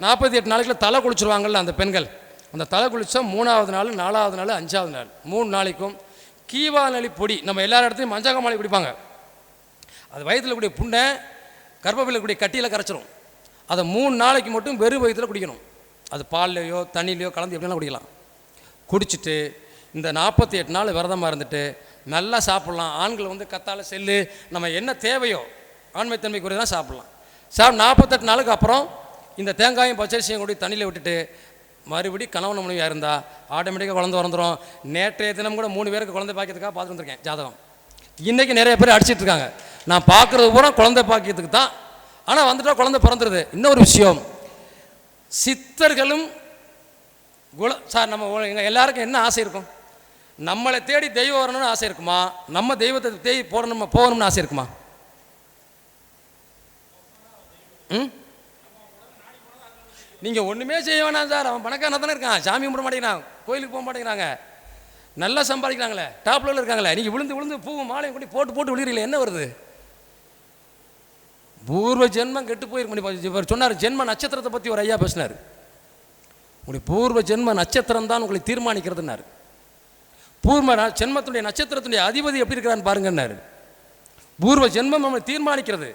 48 நாளைக்குள்ள தலை குளிச்சுருவாங்கள்ல அந்த பெண்கள், அந்த தலை குளித்தா 3வது நாள் 4வது நாள் 5வது நாள் 3 நாளைக்கும் கீவாநலி பொடி, நம்ம எல்லா இடத்துலையும் மஞ்சகாமாலி குடிப்பாங்க, அது வயிற்றில் கூடிய புண்ணை கர்ப்பப்பையில் கூடிய கட்டியில் கரைச்சிரும். அதை 3 நாளைக்கு மட்டும் வெறும் வயிற்றில் குடிக்கணும். அது பால்லையோ தண்ணிலையோ கலந்து எப்படிலாம் குடிக்கலாம். குடிச்சிட்டு இந்த 48 நாள் விரதமாக இருந்துட்டு நல்லா சாப்பிட்லாம். ஆண்கள் கத்தால செல்லு நம்ம என்ன தேவையோ ஆண்மைத்தன்மைக்குரிய தான் சாப்பிட்லாம். 48 நாளுக்கு அப்புறம் இந்த தேங்காயும் பச்சரிசியும் கூடி தண்ணியில் விட்டுட்டு மறுபடி கணவன் மனைவியாக இருந்தால் ஆட்டோமேட்டிக்காக குழந்தை பிறந்துடும். நேற்றைய தினம் கூட 3 பேருக்கு குழந்தை பாக்கியத்துக்காக பார்த்துட்டு வந்திருக்கேன் ஜாதகம். இன்றைக்கி நிறைய பேர் அடிச்சிட்டு இருக்காங்க. நான் பார்க்குறது பூரா குழந்தை பாக்கியத்துக்கு தான், ஆனால் வந்துட்டால் குழந்தை பிறந்துடுது. இன்னொரு விஷயம், சித்தர்களும் சார் நம்ம எங்கள் எல்லாருக்கும் என்ன ஆசை இருக்கும்? நம்மளை தேடி தெய்வம் வரணும்னு ஆசை இருக்குமா? நம்ம தெய்வத்தை தேடி போகணும்னு ஆசை இருக்குமா? நீங்கள் ஒன்றுமே செய்ய வேணாம் சார், அவன் பணக்காரனாக தானே இருக்கான், சாமி கும்பிட மாட்டேங்கிறான், கோயிலுக்கு போக மாட்டேங்கிறாங்க, நல்லா சம்பாதிக்கிறாங்களே, டாப் லெவலில் இருக்காங்களே, நீங்கள் விழுந்து பூவும் மாலையும் கொண்டு போட்டு விழுகிறீங்களே, என்ன வருது? பூர்வ ஜென்மம் கெட்டு போயிருக்க. இவர் சொன்னார், ஜென்ம நட்சத்திரத்தை பற்றி ஒரு ஐயா பேசினார். உங்களுடைய பூர்வ ஜென்ம நட்சத்திரம் தான் உங்களை தீர்மானிக்கிறதுனாரு. பூர்வ ஜென்மத்துடைய நட்சத்திரத்துடைய அதிபதி எப்படி இருக்கிறான்னு பாருங்கன்னாரு. பூர்வ ஜென்மம் நம்மளை தீர்மானிக்கிறது.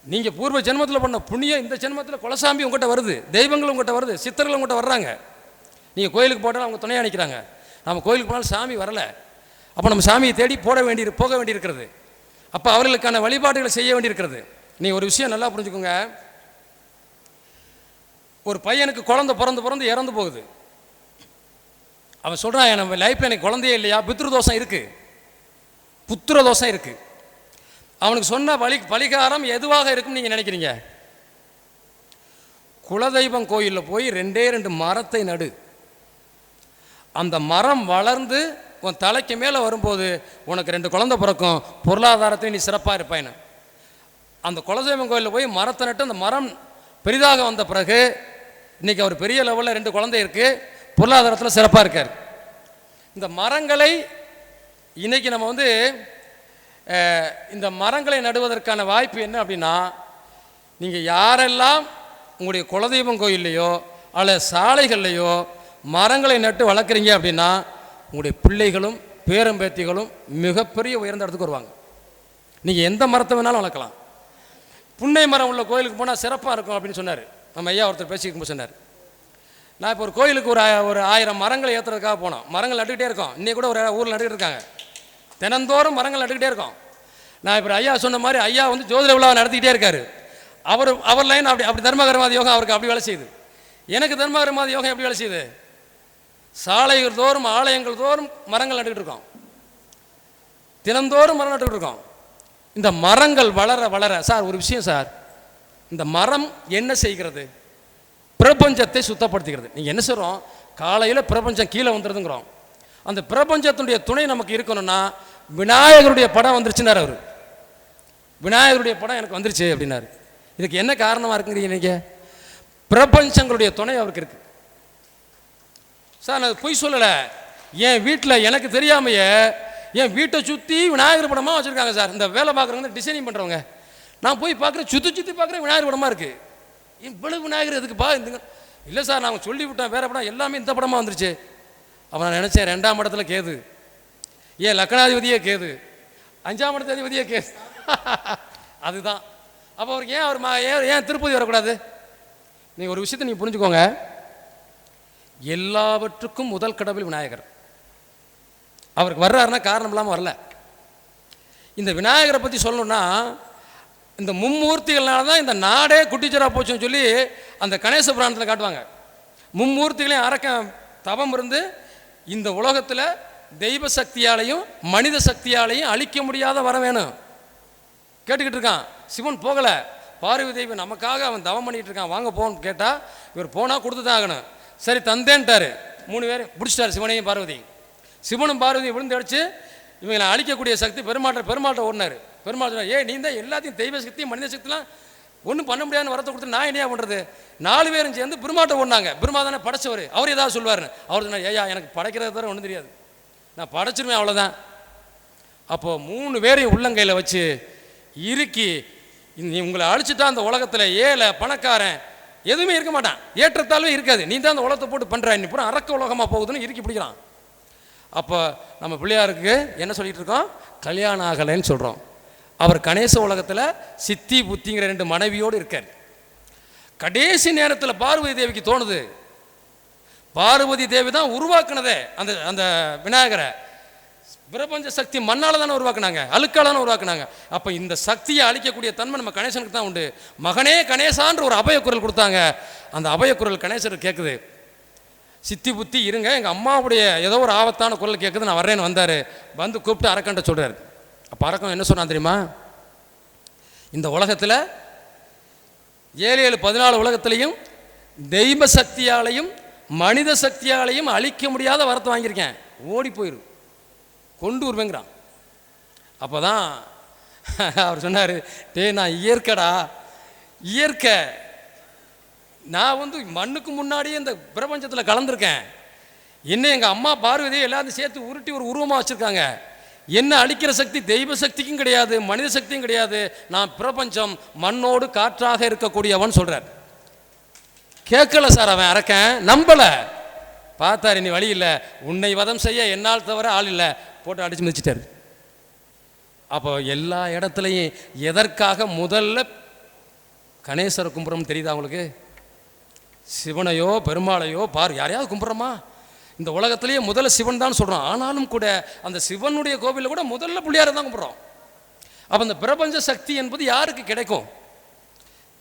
நீங்கள் பூர்வ ஜென்மத்தில் பண்ண புண்ணியம் இந்த ஜென்மத்தில் குலசாமி உங்கள்கிட்ட வருது, தெய்வங்கள் உங்கள்கிட்ட வருது, சித்தர்கள் உங்கள்கிட்ட வர்றாங்க. நீங்கள் கோயிலுக்கு போட்டாலும் அவங்க துணையாக நிற்கிறாங்க. நம்ம கோயிலுக்கு போனாலும் சாமி வரலை, அப்போ நம்ம சாமியை தேடி போக வேண்டியிருக்கிறது. அப்போ அவர்களுக்கான வழிபாடுகளை செய்ய வேண்டியிருக்கிறது. நீ ஒரு விஷயம் நல்லா புரிஞ்சுக்கோங்க. ஒரு பையனுக்கு குழந்தை பிறந்து இறந்து போகுது. அவன் சொல்கிறான், நம்ம லைஃப்பில் எனக்கு குழந்தையே இல்லையா, பித்ருதோஷம் இருக்குது, புத்திரதோஷம் இருக்குது. அவனுக்கு சொன்ன பலிகாரம் எதுவாக இருக்குன்னு நீங்கள் நினைக்கிறீங்க? குலதெய்வம் கோயிலில் போய் 2 மரத்தை நடு. அந்த மரம் வளர்ந்து உன் தலைக்கு மேலே வரும்போது உனக்கு 2 குழந்தை பிறக்கும், பொருளாதாரத்தை நீ சிறப்பாக இருப்பாயின்னு. அந்த குலதெய்வம் கோயிலில் போய் மரத்தை நட்டு அந்த மரம் பெரிதாக வந்த பிறகு இன்றைக்கி அவர் பெரிய லெவலில் 2 குழந்தை இருக்குது, பொருளாதாரத்தில் சிறப்பாக இருக்கார். இந்த மரங்களை இன்றைக்கி நம்ம இந்த மரங்களை நடுவதற்கான வாய்ப்பு என்ன அப்படின்னா, நீங்கள் யாரெல்லாம் உங்களுடைய குலதெய்வம் கோயில்லையோ அல்லது சாலைகள்லையோ மரங்களை நட்டு வளர்க்குறீங்க அப்படின்னா உங்களுடைய பிள்ளைகளும் பேரம்பேத்திகளும் மிகப்பெரிய உயர்ந்த இடத்துக்கு வருவாங்க. நீங்கள் எந்த மரத்தை வேணாலும் வளர்க்கலாம். புன்னை மரம் உள்ள கோயிலுக்கு போனால் சிறப்பாக இருக்கும் அப்படின்னு சொன்னார் நம்ம ஐயா. ஒருத்தர் பேசிக்கும் சொன்னார், நான் இப்போ ஒரு கோயிலுக்கு ஒரு 1000 மரங்களை ஏற்றுறதுக்காக போனோம். மரங்கள் நட்டுக்கிட்டே இருக்கோம். இன்னைக்கு கூட ஒரு ஊரில் நட்டுக்கிட்டு இருக்காங்க. தினந்தோறும் மரங்கள் நட்டுக்கிட்டே இருக்கோம். நான் இப்போ ஐயா சொன்ன மாதிரி ஐயா ஜோதிட விழாவை நடத்திக்கிட்டே இருக்கார். அவர் லைன் அப்படி தர்மகரவாத யோகம் அவருக்கு அப்படி வேலை செய்யுது. எனக்கு தர்மகரவாத யோகம் எப்படி வேலை செய்யுது? சாலைகள் தோறும் ஆலயங்கள் தோறும் மரங்கள் நட்டுக்கிட்டு இருக்கோம். தினந்தோறும் மரம் நட்டுக்கிட்டு இருக்கோம். இந்த மரங்கள் வளர வளர சார் ஒரு விஷயம் சார், இந்த மரம் என்ன செய்கிறது? பிரபஞ்சத்தை சுத்தப்படுத்துகிறது. நீங்கள் என்ன சொல்கிறோம், காலையில் பிரபஞ்சம் கீழே வந்துடுதுங்கிறோம். அந்த பிரபஞ்சத்தினுடைய துணை நமக்கு இருக்கணும்னா விநாயகருடைய படம் வந்துருச்சுன்னார் அவர். விநாயகருடைய படம் எனக்கு வந்துருச்சு அப்படின்னாரு. இதுக்கு என்ன காரணமாக இருக்குங்கிறீங்க? நீங்கள் பிரபஞ்சங்களுடைய துணை அவருக்கு இருக்கு சார். நான் பொய் சொல்லலை. என் வீட்டில் எனக்கு தெரியாமையே என் வீட்டை சுற்றி விநாயகர் படமாக வச்சுருக்காங்க சார். இந்த வேலை பார்க்குறவங்க டிசைனிங் பண்ணுறவங்க, நான் போய் பார்க்குறேன், சுற்றி பார்க்குறேன், விநாயகர் படமாக இருக்குது. இவ்வளவு விநாயகர் எதுக்குப்பா? இல்லை சார் நாங்கள் சொல்லிவிட்டோம், வேறு படம் எல்லாமே இந்த படமாக வந்துருச்சு. அப்போ நான் நினச்சேன் 2ஆம் இடத்துல கேது, ஏன் லக்னாதிபதியே கேது, 5ஆம் இடத்து அதிபதியே கேது. அதுதான். அப்போ அவருக்கு ஏன் திருப்பதி வரக்கூடாது? நீங்கள் ஒரு விஷயத்தை நீங்கள் புரிஞ்சுக்கோங்க, எல்லாவற்றுக்கும் முதல் கடவுள் விநாயகர். அவருக்கு வர்றாருன்னா காரணம் இல்லாமல் வரல. இந்த விநாயகரை பற்றி சொல்லணும்னா இந்த மும்மூர்த்திகள்னால தான் இந்த நாடே குட்டிச்சரா போச்சுன்னு சொல்லி அந்த கணேச புராணத்தில் காட்டுவாங்க. மும்மூர்த்திகளையும் அரக்க தவம் இருந்து இந்த உலகத்தில் தெய்வ சக்தியாலையும் மனித சக்தியாலையும் அழிக்க முடியாத வர வேணும் கேட்டுக்கிட்டு இருக்கான். சிவன் போகலை, பார்வதி தெய்வ நமக்காக அவன் தவம் பண்ணிகிட்டு இருக்கான், வாங்க போன்னு கேட்டால் இவர் போனால் கொடுத்து தான் ஆகணும். சரி தந்தேன்ட்டார். 3 பேர் பிடிச்சிட்டார், சிவனையும் பார்வதியும். சிவனும் பார்வதியும் விழுந்து அடித்து இவங்களை அழிக்கக்கூடிய சக்தி பெருமாட்ட ஓடினார். பெருமாள் சொன்னார், நீ தான் எல்லாத்தையும் தெய்வ சக்தியும் மனித சக்திலாம் ஒன்றும் பண்ண முடியாதுன்னு வரத்தை கொடுத்து நான் என்ன பண்ணுறது? 4 பேரும் சேர்ந்து பெருமாட்ட ஓடினாங்க. பெருமா தானே படைச்சவர், அவர் ஏதாவது சொல்லுவார்னு. அவர் சொன்னார், ஏயா எனக்கு படைக்கிறது தவிர ஒன்றும் தெரியாது, நான் படைச்சிருவேன் அவ்வளோதான். அப்போது 3 பேரையும் உள்ளங்கையில் வச்சு இறுக்கி, நீ உங்களை அழிச்சுட்டா அந்த உலகத்தில் ஏழை பணக்காரன் எதுவுமே இருக்க மாட்டான், ஏற்றத்தாலும் இருக்காது, நீ தான் அந்த உலகத்தை போட்டு பண்ணுற, நீ பூரா அரக்க உலகமாக போகுதுன்னு இறுக்கி பிடிக்கிறான். அப்போ நம்ம பிள்ளையாருக்கு என்ன சொல்லிகிட்டு இருக்கோம்? கல்யாணம் ஆகலைன்னு சொல்கிறோம். அவர் கணேச உலகத்தில் சித்தி புத்திங்கிற 2 மனைவியோடு இருக்கார். கடைசி நேரத்தில் பார்வதி தேவிக்கு தோணுது, பார்வதி தேவி தான் உருவாக்குனதே அந்த விநாயகரை. பிரபஞ்ச சக்தி மண்ணால் தானே உருவாக்குனாங்க, அழுக்கால் தானே உருவாக்குனாங்க. அப்போ இந்த சக்தியை அழிக்கக்கூடிய தன்மை நம்ம கணேசனுக்கு தான் உண்டு. மகனே கணேசான்ற ஒரு அபயக்குரல் கொடுத்தாங்க. அந்த அபயக்குரல் கணேசருக்கு கேட்குது. சித்தி புத்தி இருங்க, எங்கள் அம்மாவுடைய ஏதோ ஒரு ஆபத்தான குரல் கேட்குது, நான் வரேன்னு வந்தார். வந்து கூப்பிட்டு அரக்கன்ட்ட சொல்கிறார். அப்போ அரக்கன் என்ன சொன்னான் தெரியுமா? இந்த உலகத்தில் 7-14 உலகத்திலையும் தெய்வ சக்தியாலையும் மனித சக்தியாலையும் அழிக்க முடியாத வரத்தை வாங்கியிருக்கேன், ஓடி போயிரு, கொண்டு வருவேங்கிறான். அப்போ தான் அவர் சொன்னார், நான் இயற்கைடா, இயற்கை, நான் வந்து மண்ணுக்கு முன்னாடியே இந்த பிரபஞ்சத்தில் கலந்துருக்கேன். என்ன எங்கள் அம்மா பார்வதியை எல்லாத்தையும் சேர்த்து உருட்டி ஒரு உருவமாக வச்சுருக்காங்க. என்ன அழிக்கிற சக்தி தெய்வ சக்திக்கும் கிடையாது, மனித சக்தியும் கிடையாது. நான் பிரபஞ்சம், மண்ணோடு காற்றாக இருக்கக்கூடியவன் சொல்கிறார். கேட்கல சார் அவன் அரக்கன், நம்பலை. பார்த்தாரு, நீ வழி இல்லை, உன்னை வதம் செய்ய என்னால் தவிர ஆள் இல்லை, போட்டு அடித்து மிதிச்சிட்டாரு. அப்போ எல்லா இடத்துலையும் எதற்காக முதல்ல கணேசரை கும்பிட்றோம்னு தெரியுதா உங்களுக்கு? சிவனையோ பெருமாளையோ பார், யாரையாவது கும்பிட்றோமா? இந்த உலகத்திலேயே முதல்ல சிவன் தான் சொல்கிறோம். ஆனாலும் கூட அந்த சிவனுடைய கோவிலில் கூட முதல்ல பிள்ளையாரை தான் கும்பிட்றோம். அப்போ அந்த பிரபஞ்ச சக்தி என்பது யாருக்கு கிடைக்கும்?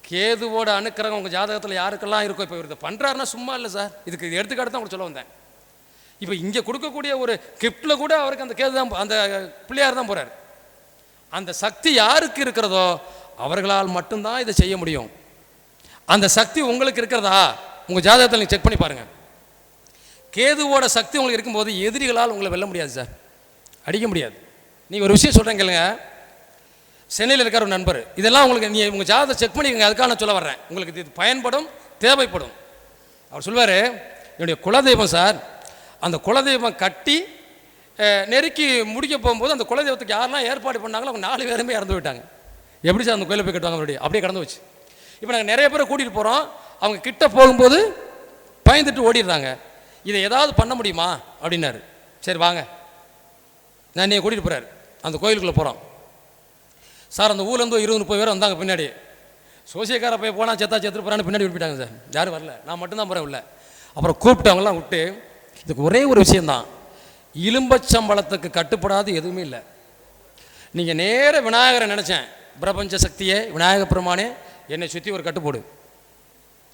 கேதுவோட அனுக்கிரகம் உங்கள் ஜாதகத்தில் யாருக்கெல்லாம் இருக்கும்? இப்போ இவர் இதை பண்ணுறாருன்னா சும்மா இல்லை சார், இதுக்கு எடுத்துக்காட்டு தான் உங்களுக்கு சொல்ல வந்தேன். இப்போ இங்கே கொடுக்கக்கூடிய ஒரு கிஃப்டில் கூட அவருக்கு அந்த கேது தான், அந்த பிள்ளையார் தான் போகிறார். அந்த சக்தி யாருக்கு இருக்கிறதோ அவர்களால் மட்டும்தான் இதை செய்ய முடியும். அந்த சக்தி உங்களுக்கு இருக்கிறதா? உங்கள் ஜாதகத்தில் நீங்கள் செக் பண்ணி பாருங்கள். கேதுவோட சக்தி உங்களுக்கு இருக்கும்போது எதிரிகளால் உங்களை வெல்ல முடியாது சார், அடிக்க முடியாது. நீங்கள் ஒரு விஷயம் சொல்கிறேன் கேளுங்க. சென்னையில் இருக்கிற ஒரு நண்பர், இதெல்லாம் உங்களுக்கு நீ உங்கள் ஜாதகத்தை செக் பண்ணிக்கோங்க, அதுக்காக நான் சொல்ல வர்றேன். உங்களுக்கு இது பயன்படும், தேவைப்படும். அவர் சொல்வார், என்னுடைய குலதெய்வம் சார், அந்த குலதெய்வம் கட்டி நெருக்கி முடிக்க போகும்போது அந்த குலதெய்வத்துக்கு யாரெல்லாம் ஏற்பாடு பண்ணாங்களோ அவங்க 4 பேருமே இறந்து போயிட்டாங்க. எப்படி சார் அந்த கோயிலை போய் கட்டுவாங்க? மறுபடியும் அப்படியே கடந்து வச்சு. இப்போ நாங்கள் நிறைய பேரை கூட்டிகிட்டு போகிறோம், அவங்க கிட்ட போகும்போது பயந்துட்டு ஓடிடுறாங்க. இதை ஏதாவது பண்ண முடியுமா அப்படின்னாரு. சரி வாங்க, நான் என்னைய கூட்டிகிட்டு போகிறார். அந்த கோயிலுக்குள்ளே போகிறோம் சார். அந்த ஊர்லேருந்து 20-30 பேர் வந்தாங்க பின்னாடி. சோசியக்கார போய் போனால் செத்தா செத்துட்டு போகிறான்னு பின்னாடி விட்டுட்டாங்க சார். யாரும் வரல, நான் மட்டும்தான் போகிறேன் உள்ள. அப்புறம் கூப்பிட்டவங்களாம் விட்டு, இதுக்கு ஒரே ஒரு விஷயந்தான், இலும்பச்சம்பளத்துக்கு கட்டுப்படாது எதுவுமே இல்லை. நீங்கள் நேர விநாயகரை நினச்சேன், பிரபஞ்ச சக்தியே விநாயக பெருமானே என்னை சுற்றி ஒரு கட்டு போடு.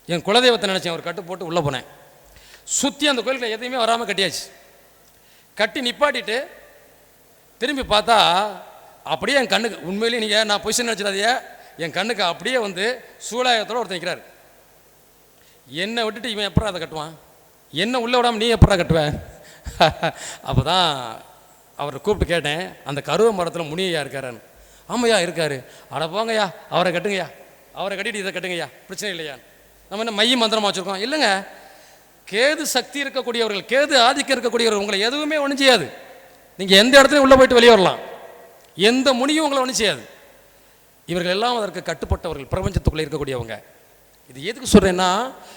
என் குலதெய்வத்தை நினச்சேன், ஒரு கட்டு போட்டு உள்ளே போனேன். சுற்றி அந்த கோயிலுக்கு எதையுமே வராமல் கட்டியாச்சு. கட்டி நிப்பாட்டிட்டு திரும்பி பார்த்தா அப்படியே என் கண்ணுக்கு, உண்மையிலேயே நீங்கள் நான் பொசிஷன் நினச்சிடாதீங்க, என் கண்ணுக்கு அப்படியே வந்து சூலாயத்தோடு ஒருத்தன் நிற்கிறார். என்னை விட்டுட்டு இவன் எப்படா அதை கட்டுவான்? என்ன உள்ளே விடாமல் நீ எப்படா கட்டுவேன்? அப்போ தான் அவரை கூப்பிட்டு கேட்டேன், அந்த கருவ மரத்தில் முனியா இருக்காருன்னு. ஆமையா இருக்காரு. அட போங்கய்யா, அவரை கட்டுங்கய்யா, அவரை கட்டிட்டு இதை கட்டுங்கய்யா, பிரச்சனை இல்லையா? நம்ம என்ன மைய மந்திரமாக வச்சுருக்கோம்? இல்லைங்க, கேது சக்தி இருக்கக்கூடியவர்கள், கேது ஆதிக்கம் இருக்கக்கூடியவர்கள் உங்களை எதுவுமே ஒன்றும் செய்யாது. நீங்கள் எந்த இடத்துலையும் உள்ளே போயிட்டு வெளியே வரலாம், எந்த முனியும் உங்களை ஒன்றும் செய்யாது. இவர்கள் எல்லாம் அதற்கு கட்டுப்பட்டவர்கள், பிரபஞ்சத்துக்குள்ளே இருக்கக்கூடியவங்க. இது எதுக்கு சொல்கிறேன்னா,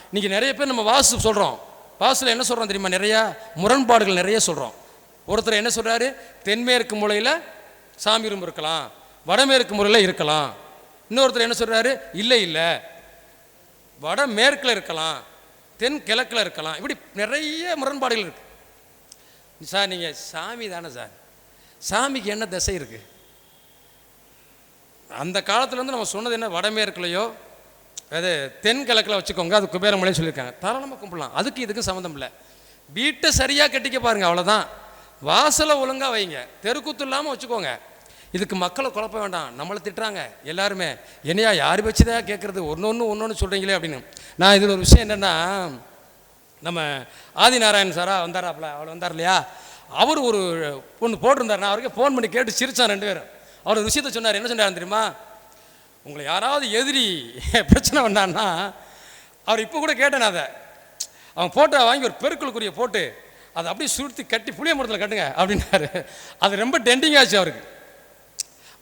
இன்றைக்கி நிறைய பேர் நம்ம வாசு சொல்கிறோம், வாசில் என்ன சொல்கிறோம் தெரியுமா? நிறையா முரண்பாடுகள் நிறைய சொல்கிறோம். ஒருத்தர் என்ன சொல்கிறாரு, தென்மேற்கு மூலையில் சாமி ரூம் இருக்கலாம், வடமேற்கு மூலையில் இருக்கலாம். இன்னொருத்தர் என்ன சொல்கிறாரு, இல்லை இல்லை வடமேற்கில் இருக்கலாம், தென் கிழக்கில் இருக்கலாம். இப்படி நிறைய முரண்பாடுகள் இருக்குது சார். நீங்கள் சாமி தானே சார், சாமிக்கு என்ன திசை இருக்குது? அந்த காலத்துலேருந்து நம்ம சொன்னது என்ன, வடமேற்குலையோ அது தென்கிழக்கில் வச்சுக்கோங்க, அது குபேரமலைன்னு சொல்லியிருக்காங்க. தாராளமாக கும்பிடலாம், அதுக்கு இதுக்கும் சம்மந்தம் இல்லை. வீட்டை சரியாக கட்டிக்க பாருங்கள், அவ்வளோதான். வாசலை ஒழுங்காக வைங்க, தெருக்கூத்து இல்லாமல் வச்சுக்கோங்க. இதுக்கு மக்களை குழப்ப வேண்டாம். நம்மளை திட்டுறாங்க எல்லாருமே, என்னையா யார் வச்சுதான் கேட்குறது, ஒன்று சொல்கிறீங்களே அப்படின்னு. நான் இதில் ஒரு விஷயம் என்னென்னா, நம்ம ஆதிநாராயணன் சாரா வந்தாராப்ல, அவர் வந்தார் இல்லையா, அவர் ஒரு ஒன்று போட்டிருந்தார். நான் அவருக்கு ஃபோன் பண்ணி கேட்டு சிரித்தான் 2 பேரும். அவர் ஒரு விஷயத்த சொன்னார். என்ன சொன்னார் தெரியுமா? உங்களை யாராவது எதிரி பிரச்சனை பண்ணான்னா, அவர் இப்போ கூட கேட்டேன், அதை அவன் போட்டோ வாங்கி ஒரு பெருக்களுக்குரிய போட்டு அதை அப்படியே சுருத்தி கட்டி புளிய மரத்தில் கட்டுங்க அப்படின்னாரு. அது ரொம்ப டெண்டிங் ஆச்சு அவருக்கு.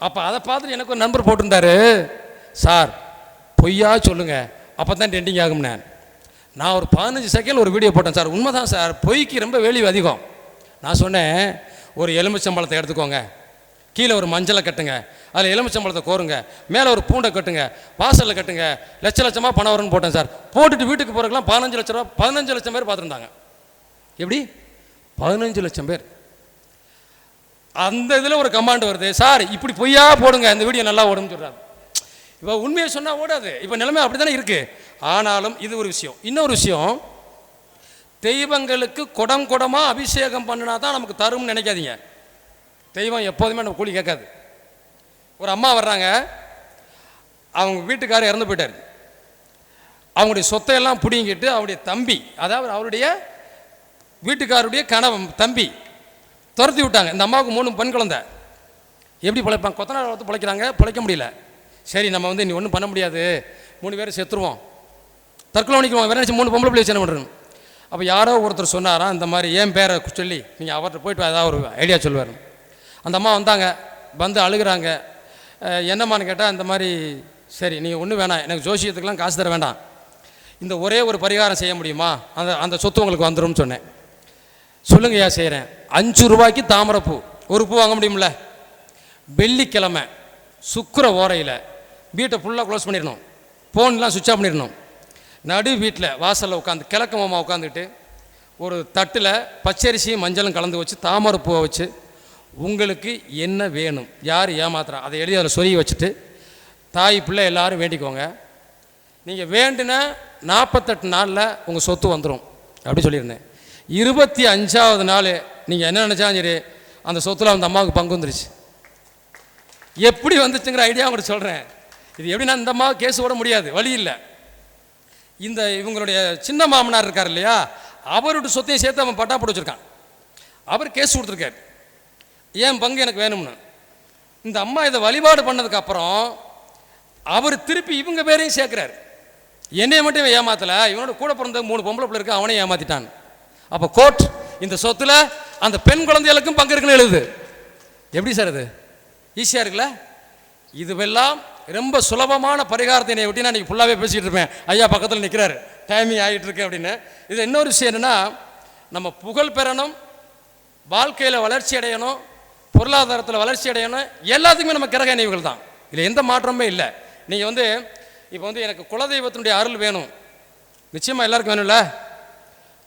அப்போ அதை பார்த்துட்டு எனக்கு ஒரு நம்பர் போட்டிருந்தாரு, சார் பொய்யா சொல்லுங்கள் அப்போ தான் டெண்டிங் ஆகும்னே. நான் ஒரு 15 செகண்ட் ஒரு வீடியோ போட்டேன் சார். உண்மைதான் சார், பொய்க்கு ரொம்ப வேல்யூ அதிகம். நான் சொன்னேன், ஒரு எலுமிச்சம்பழத்தை எடுத்துக்கோங்க, கீழே ஒரு மஞ்சளை கட்டுங்க, அதில் எலுமிச்சம்பழத்தை கோருங்க, மேலே ஒரு பூண்டை கட்டுங்க, வாசலில் கட்டுங்க, லட்சமாக பணம் வரும்னு போட்டேன் சார். போட்டுட்டு வீட்டுக்கு போகிறதுக்கெல்லாம் 15 லட்ச ரூபா, 15 லட்சம் பேர் பார்த்துருந்தாங்க. எப்படி 15 லட்சம் பேர்? அந்த இதில் ஒரு கமாண்ட் வருது, சார் இப்படி பொய்யா போடுங்க, இந்த வீடியோ நல்லா ஓடும்னு சொல்கிறாங்க. இப்போ உண்மையை சொன்னால் ஓடாது. இப்போ நிலைமை அப்படி தானே இருக்குது. ஆனாலும் இது ஒரு விஷயம். இன்னொரு விஷயம், தெய்வங்களுக்கு குடம் குடமாக அபிஷேகம் பண்ணினா தான் நமக்கு தரும்னு நினைக்காதீங்க. தெய்வம் எப்போதுமே நம்ம கூலி கேட்காது. ஒரு அம்மா வர்றாங்க, அவங்க வீட்டுக்காரர் இறந்து போயிட்டார். அவங்களுடைய சொத்தையெல்லாம் பிடிங்கிட்டு அவருடைய தம்பி, அதாவது அவருடைய வீட்டுக்காருடைய கணவன் தம்பி துரத்தி விட்டாங்க. இந்த அம்மாவுக்கு 3 பெண் குழந்தை. எப்படி பிழைப்பாங்க? கொத்தனார் வளர்த்து பிழைக்கிறாங்க, பிழைக்க முடியல. சரி, நம்ம வந்து நீ ஒன்றும் பண்ண முடியாது, 3 பேர் செத்துருவோம், தற்கொலை பண்ணிக்குவோம், வேறு 3 பொம்பளை பிள்ளை என்ன பண்ணுறேன். அப்போ யாரோ ஒருத்தர் சொன்னாராம், இந்த மாதிரி ஏன் பேரை சொல்லி நீங்கள் அவர்கிட்ட போய்ட்டு ஏதாவது ஒரு ஐடியா சொல்லுவார். அந்த அம்மா வந்தாங்க, வந்து அழுகிறாங்க. என்னம்மான்னு கேட்டால், இந்த மாதிரி சரி நீங்கள் ஒன்றும் வேணாம், எனக்கு ஜோசியத்துக்கெலாம் காசு தர வேண்டாம், இந்த ஒரே ஒரு பரிகாரம் செய்ய முடியுமா, அந்த சொத்து உங்களுக்கு வந்துடும் சொன்னேன். சொல்லுங்க ஐயா, செய்கிறேன். 5 ரூபாய்க்கு தாமரைப்பூ ஒரு பூ வாங்க முடியுமில்ல? வெள்ளிக்கிழமை சுக்கிர ஓரையில் வீட்டை ஃபுல்லாக க்ளோஸ் பண்ணிடணும், ஃபோன்லாம் சுவிட்ச் ஆஃப் பண்ணிடணும். நடு வீட்டில் வாசலில் உட்காந்து கிழக்கு மாமா உட்காந்துக்கிட்டு ஒரு தட்டில் பச்சரிசியும் மஞ்சளும் கலந்து வச்சு தாமரைப்பூவை வச்சு உங்களுக்கு என்ன வேணும், யார் ஏமாத்துறா அதை எழுதி அதில் சொருகி வச்சுட்டு தாய் பிள்ளை எல்லோரும் வேண்டிக்கோங்க. நீங்கள் வேண்டின 48 நாளில் உங்கள் சொத்து வந்துடும் அப்படி சொல்லியிருந்தேன். 25ஆவது நாள் நீங்கள் என்ன நினச்சாலும் சரி, அந்த சொத்தில் அந்த அம்மாவுக்கு பங்கு வந்துருச்சு. எப்படி வந்துச்சுங்கிற ஐடியா உங்களுக்கு சொல்கிறேன். இது எப்படின்னா, இந்த அம்மாவை கேஸ் ஓட முடியாது, வழி இல்லை. இந்த இவங்களுடைய சின்ன மாமனார் இருக்கார் இல்லையா, அவருடைய சொத்தையும் சேர்த்து அவன் பட்டா போட்டு வச்சுருக்கான். அவர் கேஸ் கொடுத்துருக்காரு, ஏன் பங்கு எனக்கு வேணும்னு. இந்த அம்மா இதை வழிபாடு பண்ணதுக்கப்புறம் அவர் திருப்பி இவங்க பேரையும் சேர்க்குறாரு. என்னையை மட்டும் இவன் ஏமாத்தலை, இவனோட கூட பிறந்த 3 பொம்பளை பிள்ளை இருக்கு, அவனையும் ஏமாற்றிட்டான். அப்போ கோர்ட் இந்த சொத்தில் அந்த பெண் குழந்தைகளுக்கும் பங்கு இருக்குன்னு எழுது. எப்படி சார் இது? ஈஸியாக இருக்குல்ல? இதுவெல்லாம் ரொம்ப சுலபமான பரிகாரத்தை என்னை விட்டு நான் இன்றைக்கி ஃபுல்லாகவே பேசிகிட்டு இருப்பேன். ஐயா பக்கத்தில் நிற்கிறாரு, டைமிங் ஆகிட்டு இருக்கு அப்படின்னு. இது இன்னொரு விஷயம் என்னென்னா, நம்ம புகழ் பெறணும், வாழ்க்கையில் வளர்ச்சி அடையணும், பொருளாதாரத்தில் வளர்ச்சி அடையணும், எல்லாத்துக்குமே நம்ம கிரக நினைவுகள் தான். இதில் எந்த மாற்றமே இல்லை. நீங்கள் வந்து இப்போ வந்து எனக்கு குலதெய்வத்தினுடைய அருள் வேணும், நிச்சயமாக எல்லாருக்கும் வேணும்ல.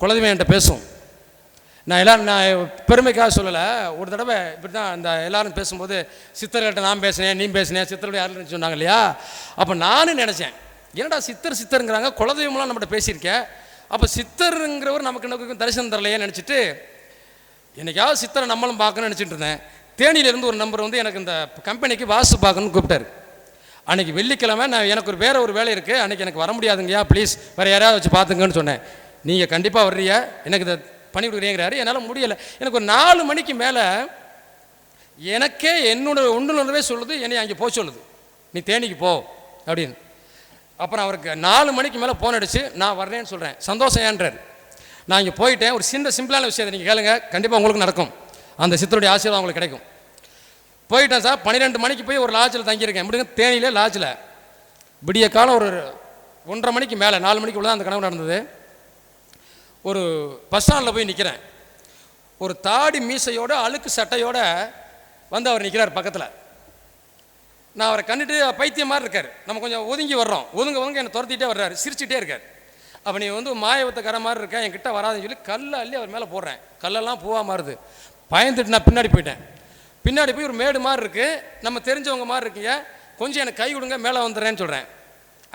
குலதெய்வம் என்கிட்ட பேசும். நான் பெருமைக்காக சொல்லலை. ஒரு தடவை இப்படி தான் இந்த எல்லோரும் பேசும்போது சித்தர்கள்ட்ட நான் பேசினேன், நீ பேசினேன், சித்தருடைய அருள்னு சொன்னாங்க இல்லையா. அப்போ நானும் நினச்சேன், என்னடா சித்தருங்கிறாங்க, குலதெய்வம்லாம் நம்மகிட்ட பேசியிருக்கேன், அப்போ சித்தருங்கிறவர் நமக்கு தரிசனம் தரலையே நினச்சிட்டு என்னைக்காவது சித்தரை நம்மளும் பார்க்கணும்னு நினச்சிட்டு இருந்தேன். தேனியிலேருந்து ஒரு நம்பர் வந்து எனக்கு இந்த கம்பெனிக்கு வாசு பார்க்கணும்னு கூப்பிட்டாரு. அன்றைக்கி வெள்ளிக்கிழமை எனக்கு வேறு ஒரு வேலை இருக்குது, அன்றைக்கி எனக்கு வர முடியாதுங்கய்யா, ப்ளீஸ் வேறு யாராவது வச்சு பார்த்துங்கன்னு சொன்னேன். நீங்கள் கண்டிப்பாக வர்றீங்க, எனக்கு இதை பண்ணி கொடுக்குறீங்கிறாரு. என்னால் முடியலை. எனக்கு ஒரு 4 மணிக்கு மேலே எனக்கே என்னோட உள்ளுணர்வே சொல்லுது, என்னை அங்கே போக சொல்லுது, நீ தேனிக்கு போ அப்படின்னு. அப்புறம் அவருக்கு 4 மணிக்கு மேலே ஃபோன் அடிச்சு நான் வர்றேன்னு சொல்கிறேன். சந்தோஷம் ஏன்றார். நான் இங்கே போயிட்டேன். ஒரு சிம்பிளான விஷயத்தை நீங்கள் கேளுங்க, கண்டிப்பாக உங்களுக்கு நடக்கும், அந்த சித்தருடைய ஆசீர்வாதம் உங்களுக்கு கிடைக்கும். போயிட்டேன் சார். 12 மணிக்கு போய் ஒரு லாட்ஜில் தங்கியிருக்கேன். எப்படிங்க? தேனியில் லாட்ஜில். விடிய காலம் ஒரு 1:30 மணிக்கு மேலே, 4 மணிக்கு உள்ள அந்த கனவு நடந்தது. ஒரு பஸ் ஸ்டாண்டில் போய் நிற்கிறேன். ஒரு தாடி மீசையோட அழுக்கு சட்டையோட வந்து அவர் நிற்கிறார் பக்கத்தில். நான் அவரை கண்டுட்டு பைத்தியம் மாதிரி இருக்கார். நம்ம கொஞ்சம் ஒதுங்கி வர்றோம், ஒதுங்க என்னை துரத்திட்டே வர்றாரு, சிரிச்சுட்டே இருக்கார். அப்போ நீ வந்து மாயவத்தக்கார மாதிரி இருக்கேன், என்கிட்ட வராதுன்னு சொல்லி கல்லை அள்ளி அவர் மேலே போடுறேன். கல்லெல்லாம் பூவா மாறுது. பயந்துட்டு நான் பின்னாடி போயிட்டேன். பின்னாடி போய் ஒரு மேடு மாதிரி இருக்குது, நம்ம தெரிஞ்சவங்க மாதிரி இருக்கீங்க, கொஞ்சம் எனக்கு கை கொடுங்க, மேலே வந்துடுறேன்னு சொல்கிறேன்.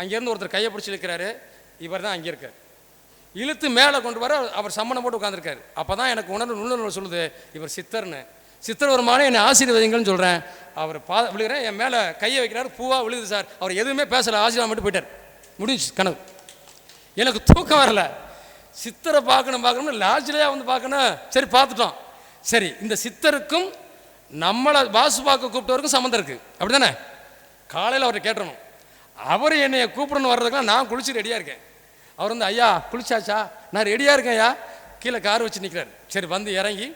அங்கேருந்து ஒருத்தர் கையை பிடிச்சி இழுக்கிறாரு. இவர் தான் அங்கே இருக்கார். இழுத்து மேலே கொண்டு வர அவர் சம்மணம் போட்டு உட்காந்துருக்காரு. அப்போ தான் எனக்கு உணர்வு சொல்லுது, இவர் சித்தர்னு. சித்தர் ஒரு மானே என்னை ஆசீர்வதிங்கன்னு சொல்கிறேன். அவர் விழுகிறேன், என் மேலே கையை வைக்கிறாரு, பூவாக விழுது சார். அவர் எதுவுமே பேசலை, ஆசீர்வாதம் மட்டும் போயிட்டார். முடிஞ்சு கனவு. எனக்கு தூக்கம் வரல. சித்தரை பார்க்கணும்னு லாட்ஜிலேயே வந்து பார்க்கணும். சரி பார்த்துட்டோம். சரி, இந்த சித்தருக்கும் நம்மளை வாசு பார்க்க கூப்பிட்டவருக்கும் சம்மந்தம் இருக்குது, அப்படி தானே? காலையில் அவர்கிட்ட கேட்டணும். அவர் என்னை கூப்பிடணும் வர்றதுக்குலாம் நான் குளிச்சு ரெடியாக இருக்கேன். அவர் வந்து, ஐயா குளிச்சாச்சா? நான் ரெடியாக இருக்கேன் ஐயா. கீழே கார் வச்சு நிற்கிறார். சரி, வந்து இறங்கி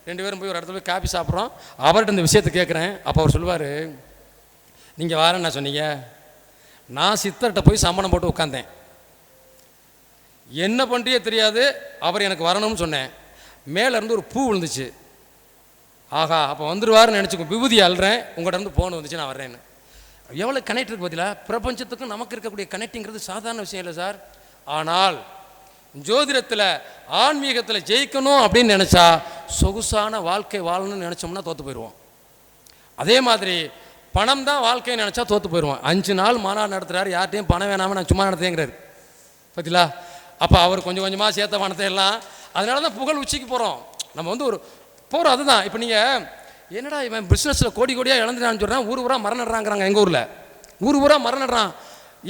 2 பேரும் போய் ஒரு இடத்துல போய் காப்பி சாப்பிட்றோம். அவர்கிட்ட இந்த விஷயத்தை கேட்குறேன். அப்போ அவர் சொல்லுவார், நீங்கள் வாரேன்னு சொன்னீங்க, நான் சித்தர்கிட்ட போய் சம்மணம் போட்டு உட்காந்தேன், என்ன பண்ணுறியே தெரியாது, அவர் எனக்கு வரணும்னு சொன்னேன், மேலேருந்து ஒரு பூ விழுந்துச்சு, ஆகா அப்போ வந்துடுவார்னு நினச்சிக்கோ, விபூதி அல்றேன், உங்கள்கிட்ட இருந்து ஃபோன் வந்துச்சு, நான் வர்றேன்னு. எவ்வளோ கனெக்ட் இருக்குது பார்த்தீங்களா? பிரபஞ்சத்துக்கும் நமக்கு இருக்கக்கூடிய கனெக்டிங்கிறது சாதாரண விஷயம் இல்லை சார். ஆனால் ஜோதிடத்தில் ஆன்மீகத்தில் ஜெயிக்கணும் அப்படின்னு நினச்சா, சொகுசான வாழ்க்கை வாழணும்னு நினச்சோம்னா தோற்று போயிடுவோம். அதே மாதிரி பணம் தான் வாழ்க்கைன்னு நினச்சா தோற்று போயிடுவோம். 5 நாள் மாநாடு நடத்துகிறாரு, யார்ட்டையும் பணம் வேணாமல் நான் சும்மா நடத்துங்கிறாரு பார்த்தீங்களா? அப்போ அவர் கொஞ்சம் கொஞ்சமாக சேர்த்த பணத்தை எல்லாம் அதனால தான் புகழ் உச்சிக்கு போகிறோம். நம்ம வந்து ஒரு போகிறோம். அதுதான் இப்போ நீங்கள் என்னடா இவன் பிஸ்னஸில் கோடி கோடியாக இழந்துட்டான்னு சொல்கிறேன், ஊர் ஊராக மரம் நடுறாங்கிறாங்க. எங்கள் ஊரில் ஊர் ஊராக மரம் நடுறான்.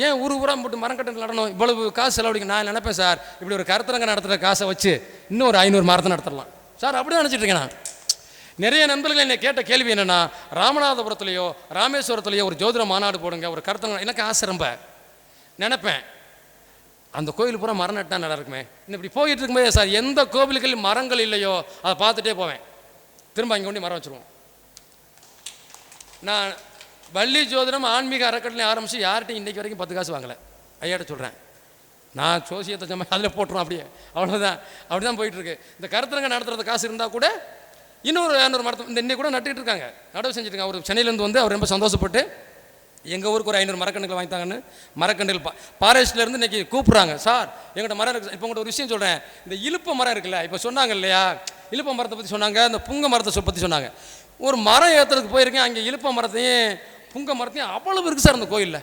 ஏன் ஊர் ஊராக போட்டு மரம் கட்டு நடணும், இவ்வளவு காசு செலவழிக்க? நான் நினைப்பேன் சார், இப்படி ஒரு கருத்தரங்க நடத்துகிற காசை வச்சு இன்னும் ஒரு 500 மரத்தை நடத்தலாம் சார். அப்படி தான் நினச்சிட்டு இருக்கேன் நான். நிறைய நண்பர்கள் என்னை கேட்ட கேள்வி என்னென்னா, ராமநாதபுரத்துலையோ ராமேஸ்வரத்துலையோ ஒரு ஜோதிட மாநாடு போடுங்க, ஒரு கருத்தரங்க. எனக்கு ஆசை ரொம்ப நினைப்பேன், அந்த கோயில் பூரா மரம் நட்டா நல்லா இருக்குமே. இன்னும் இப்படி போயிட்டு இருக்கும்போது சார், எந்த கோவில்கள் மரங்கள் இல்லையோ அதை பார்த்துட்டே போவேன், திரும்ப அங்கே கொண்டு மரம் வச்சுருவோம். நான் வள்ளி ஜோதிடம் ஆன்மீக அறக்கட்டளையும் ஆரம்பித்து யார்கிட்டையும் இன்றைக்கி வரைக்கும் 10 காசு வாங்கலை. ஐயாட்ட சொல்கிறேன், நான் சோசியத்தை சம அதில் போட்டுருவோம், அப்படியே அவ்வளோதான். அப்படி தான் போயிட்டுருக்கு. இந்த கருத்தரங்க நடத்துறது காசு இருந்தால் கூட இன்னொரு 200 மரத்தை இந்த இன்னைக்கு கூட நட்டுக்கிட்டு இருக்காங்க, நடவு செஞ்சுருக்காங்க. அவர் சென்னையிலேருந்து வந்து அவர் ரொம்ப சந்தோஷப்பட்டு எங்கள் ஊருக்கு ஒரு 500 மரக்கண்டுகள் வாங்கித்தாங்கன்னு மரக்கண்டுகள் ஃபாரஸ்ட்லேருந்து இன்றைக்கி கூப்பிட்றாங்க. சார் எங்கிட்ட மரம் இருக்குது. இப்போ உங்கள்கிட்ட ஒரு விஷயம் சொல்கிறேன், இந்த இலுப்ப மரம் இருக்குல்ல, இப்போ சொன்னாங்க இல்லையா, இலுப்ப மரத்தை பற்றி சொன்னாங்க, இந்த புங்க மரத்தை பற்றி சொன்னாங்க. ஒரு மரம் ஏற்றுறதுக்கு போயிருக்கேன், அங்கே இலுப்ப மரத்தையும் புங்க மரத்தையும் அவ்வளவு இருக்குது சார் அந்த கோயிலில்.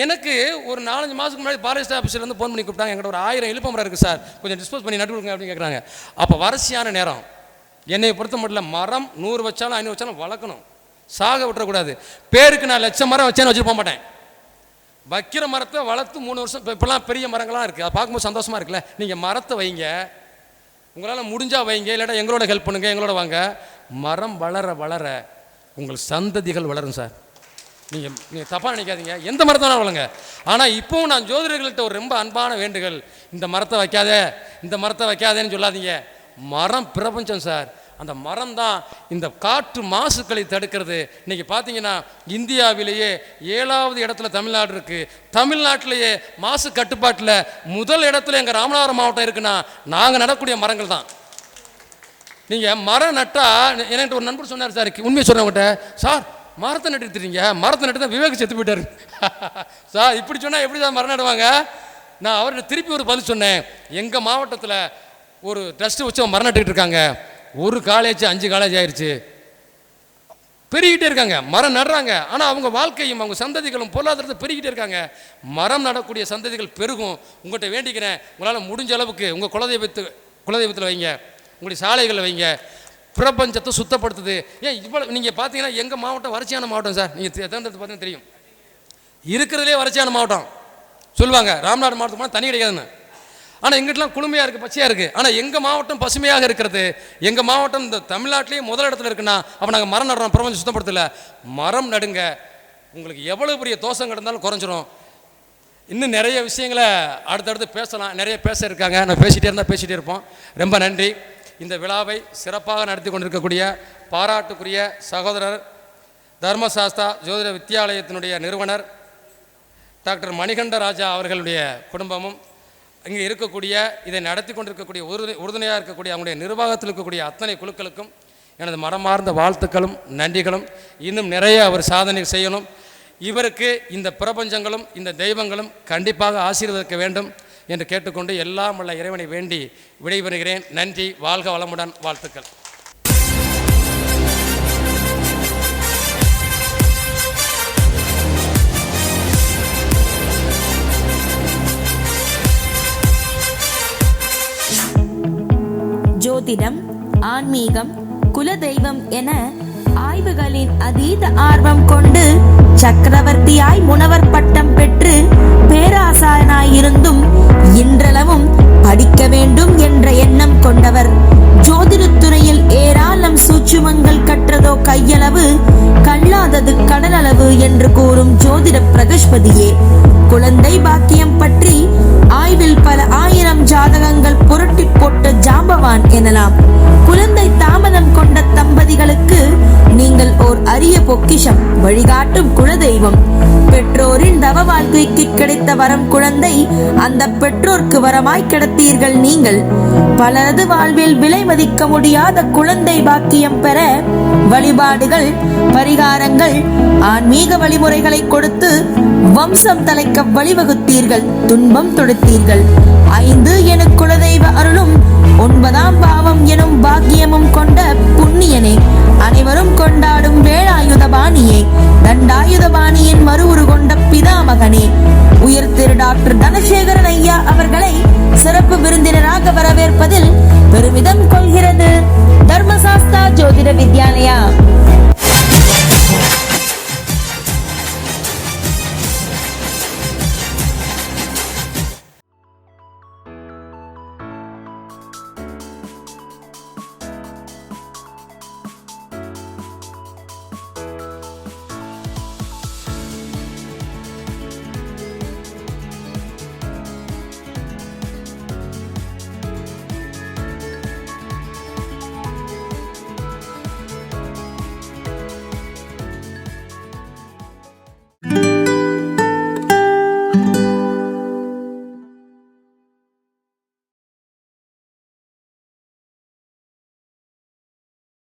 எனக்கு ஒரு 4-5 மாதத்துக்கு முன்னாடி ஃபாரஸ்ட் ஆஃபீஸர்லேருந்து ஃபோன் பண்ணி கூப்பிட்டாங்க, எங்கிட்ட ஒரு 1000 இலுப்ப மரம் இருக்குது சார், கொஞ்சம் டிஸ்போஸ் பண்ணி நட்டு கொடுங்க அப்படின்னு கேட்குறாங்க. அப்போ வரிசையான நேரம். என்னை பொறுத்த மட்டும் மரம் 100 வச்சாலும் 500 வச்சாலும் வளர்க்கணும், சாக விட்டுறக்கூடாது. பேருக்கு நான் 1,00,000 மரம் வச்சேன்னு வச்சுட்டு போக மாட்டேன். வைக்கிற மரத்தை வளர்த்து 3 வருஷம். இப்போலாம் பெரிய மரங்கள்லாம் இருக்குது, அதை பார்க்கும்போது சந்தோஷமாக இருக்குல்ல. நீங்கள் மரத்தை வைங்க, உங்களால் முடிஞ்சால் வைங்க, இல்லாட்டா எங்களோட ஹெல்ப் பண்ணுங்கள், எங்களோட வாங்க. மரம் வளர வளர உங்கள் சந்ததிகள் வளரும் சார். நீங்கள் தப்பாக நினைக்காதீங்க, எந்த மரத்தை வேணாலும் வளங்க. ஆனால் இப்போவும் நான் ஜோதிடர்கள்ட்ட ஒரு ரொம்ப அன்பான வேண்டுகள், இந்த மரத்தை வைக்காதே, இந்த மரத்தை வைக்காதேன்னு சொல்லாதீங்க. மரம் பிரபஞ்சம் சார். அந்த மரம் தான் இந்த காற்று மாசுக்களை தடுக்கிறது. இன்றைக்கி பார்த்தீங்கன்னா இந்தியாவிலேயே 7வது இடத்துல தமிழ்நாடு இருக்குது. தமிழ்நாட்டிலேயே மாசு கட்டுப்பாட்டில் முதல் இடத்துல எங்கள் ராமநாதபுரம் மாவட்டம் இருக்குன்னா நாங்கள் நடக்கூடிய மரங்கள் தான். நீங்கள் மரம் நட்டால், என்கிட்ட ஒரு நண்பர் சொன்னார் சார், உண்மையை சொன்னவங்கிட்ட, சார் மரத்தை நட்டுருங்க, மரத்தை நட்டு தான் விவேக் செத்து போயிட்டார் சார். இப்படி சொன்னால் எப்படி தான் மரம் நடுவாங்க? நான் அவர்கிட்ட திருப்பி ஒரு பதில் சொன்னேன். எங்கள் மாவட்டத்தில் ஒரு ட்ரஸ்ட்டு வச்சு மரம் நட்டுக்கிட்டு இருக்காங்க. ஒரு காலேஜ் 5 காலேஜ் ஆயிடுச்சு, பெருகிட்டே இருக்காங்க, மரம் நடுறாங்க. ஆனால் அவங்க வாழ்க்கையும் அவங்க சந்ததிகளும் பொருளாதாரத்தை பெருகிட்டே இருக்காங்க. மரம் நடக்கூடிய சந்ததிகள் பெருகும். உங்கள்கிட்ட வேண்டிக்கிறேன், உங்களால் முடிஞ்ச அளவுக்கு உங்கள் குலதெய்வத்தில் வைங்க, உங்களுடைய சாலைகளில் வைங்க. பிரபஞ்சத்தை சுத்தப்படுத்துது. ஏன் இவ்வளோ நீங்கள் பார்த்தீங்கன்னா எங்கள் மாவட்டம் வறட்சியான மாவட்டம் சார். நீங்கள் தேர்ந்தெடுத்து பார்த்தீங்கன்னா தெரியும், இருக்கிறதுலே வறட்சியான மாவட்டம் சொல்லுவாங்க. ராமநாடு மாவட்டம் போனால் தண்ணி கிடைக்காதுன்னு. ஆனால் எங்கிட்டலாம் குளுமையாக இருக்குது, பச்சையாக இருக்குது. ஆனால் எங்கள் மாவட்டம் பசுமையாக இருக்கிறது. எங்கள் மாவட்டம் இந்த தமிழ்நாட்டிலேயே முதல் இடத்துல இருக்குன்னா அப்போ நாங்கள் மரம் நடுறோம். பிரபஞ்சம் சுத்தப்படுத்தலை. மரம் நடுங்க, உங்களுக்கு எவ்வளோ பெரிய தோஷம் கிடந்தாலும் குறைஞ்சிரும். இன்னும் நிறைய விஷயங்களை அடுத்தடுத்து பேசலாம், நிறைய பேச இருக்காங்க. நான் பேசிகிட்டே இருப்போம். ரொம்ப நன்றி. இந்த விழாவை சிறப்பாக நடத்தி கொண்டிருக்கக்கூடிய பாராட்டுக்குரிய சகோதரர் தர்மசாஸ்தா ஜோதிட வித்தியாலயத்தினுடைய நிறுவனர் டாக்டர் மணிகண்ட ராஜா அவர்களுடைய குடும்பமும், இங்கே இருக்கக்கூடிய இதை நடத்தி கொண்டிருக்கக்கூடிய உறுதுணையாக இருக்கக்கூடிய அவங்களுடைய நிர்வாகத்தில் இருக்கக்கூடிய அத்தனை குழுக்களுக்கும் எனது மனமார்ந்த வாழ்த்துக்களும் நன்றிகளும். இன்னும் நிறைய அவர் சாதனை செய்யணும். இவருக்கு இந்த பிரபஞ்சங்களும் இந்த தெய்வங்களும் கண்டிப்பாக ஆசீர்வதிக்க வேண்டும் என்று கேட்டுக்கொண்டு எல்லாம் உள்ள இறைவனை வேண்டி விடைபெறுகிறேன். நன்றி. வாழ்க வளமுடன். வாழ்த்துக்கள். ஜோதிடம், ஆன்மீகம், குலதெய்வம் என ஆய்வுகளின் அதீத ஆர்வம் கொண்டு சக்கரவர்த்தியாய் முனைவர் பட்டம் பெற்று பேராசானாயிருந்தும் இன்றளவும் படிக்க வேண்டும் என்ற எண்ணம் கொண்டவர். ஜோதிடத்துறையில் ஏராளம் சூட்சுமங்கள் கற்றதோ கையளவு, கல்லாதது கடலளவு என்று கூறும் ஜோதிட பிரகஸ்பதியே. குழந்தை பாக்கியம் பற்றி ஆய்வில் பல 1000 ஜாதகங்கள் புரட்டி போட்ட ஜாம்பவான் எனலாம். குழந்தை தாமதம் கொண்ட தம்பதிகளுக்கு நீங்கள் ஓர் அரிய பொக்கிஷம், வழிகாட்டும் குலதெய்வம். பெற்றோரின் தவ வாழ்க்கைக்கு கிடைத்த வரம் குழந்தை, அந்த பெற்றோர்க்கு வரமாய் கிடைத்தீர்கள் நீங்கள். பலரது வாழ்வில் விலை மதிக்க முடியாத குழந்தை பாக்கியம் பெற வழிபாடுகள், பரிகாரங்கள், ஆன்மீக வழிமுறைகளை கொடுத்து வம்சம் தலைக்க வழிவகுத்தீர்கள், துன்பம் தொடுத்தீர்கள். 5 என குலதெய்வ அருளும் 9ஆம் பாவம் எனும் பாக்கியமும் கொண்ட புண்ணியனே, அனைவரும் கொண்டாடும்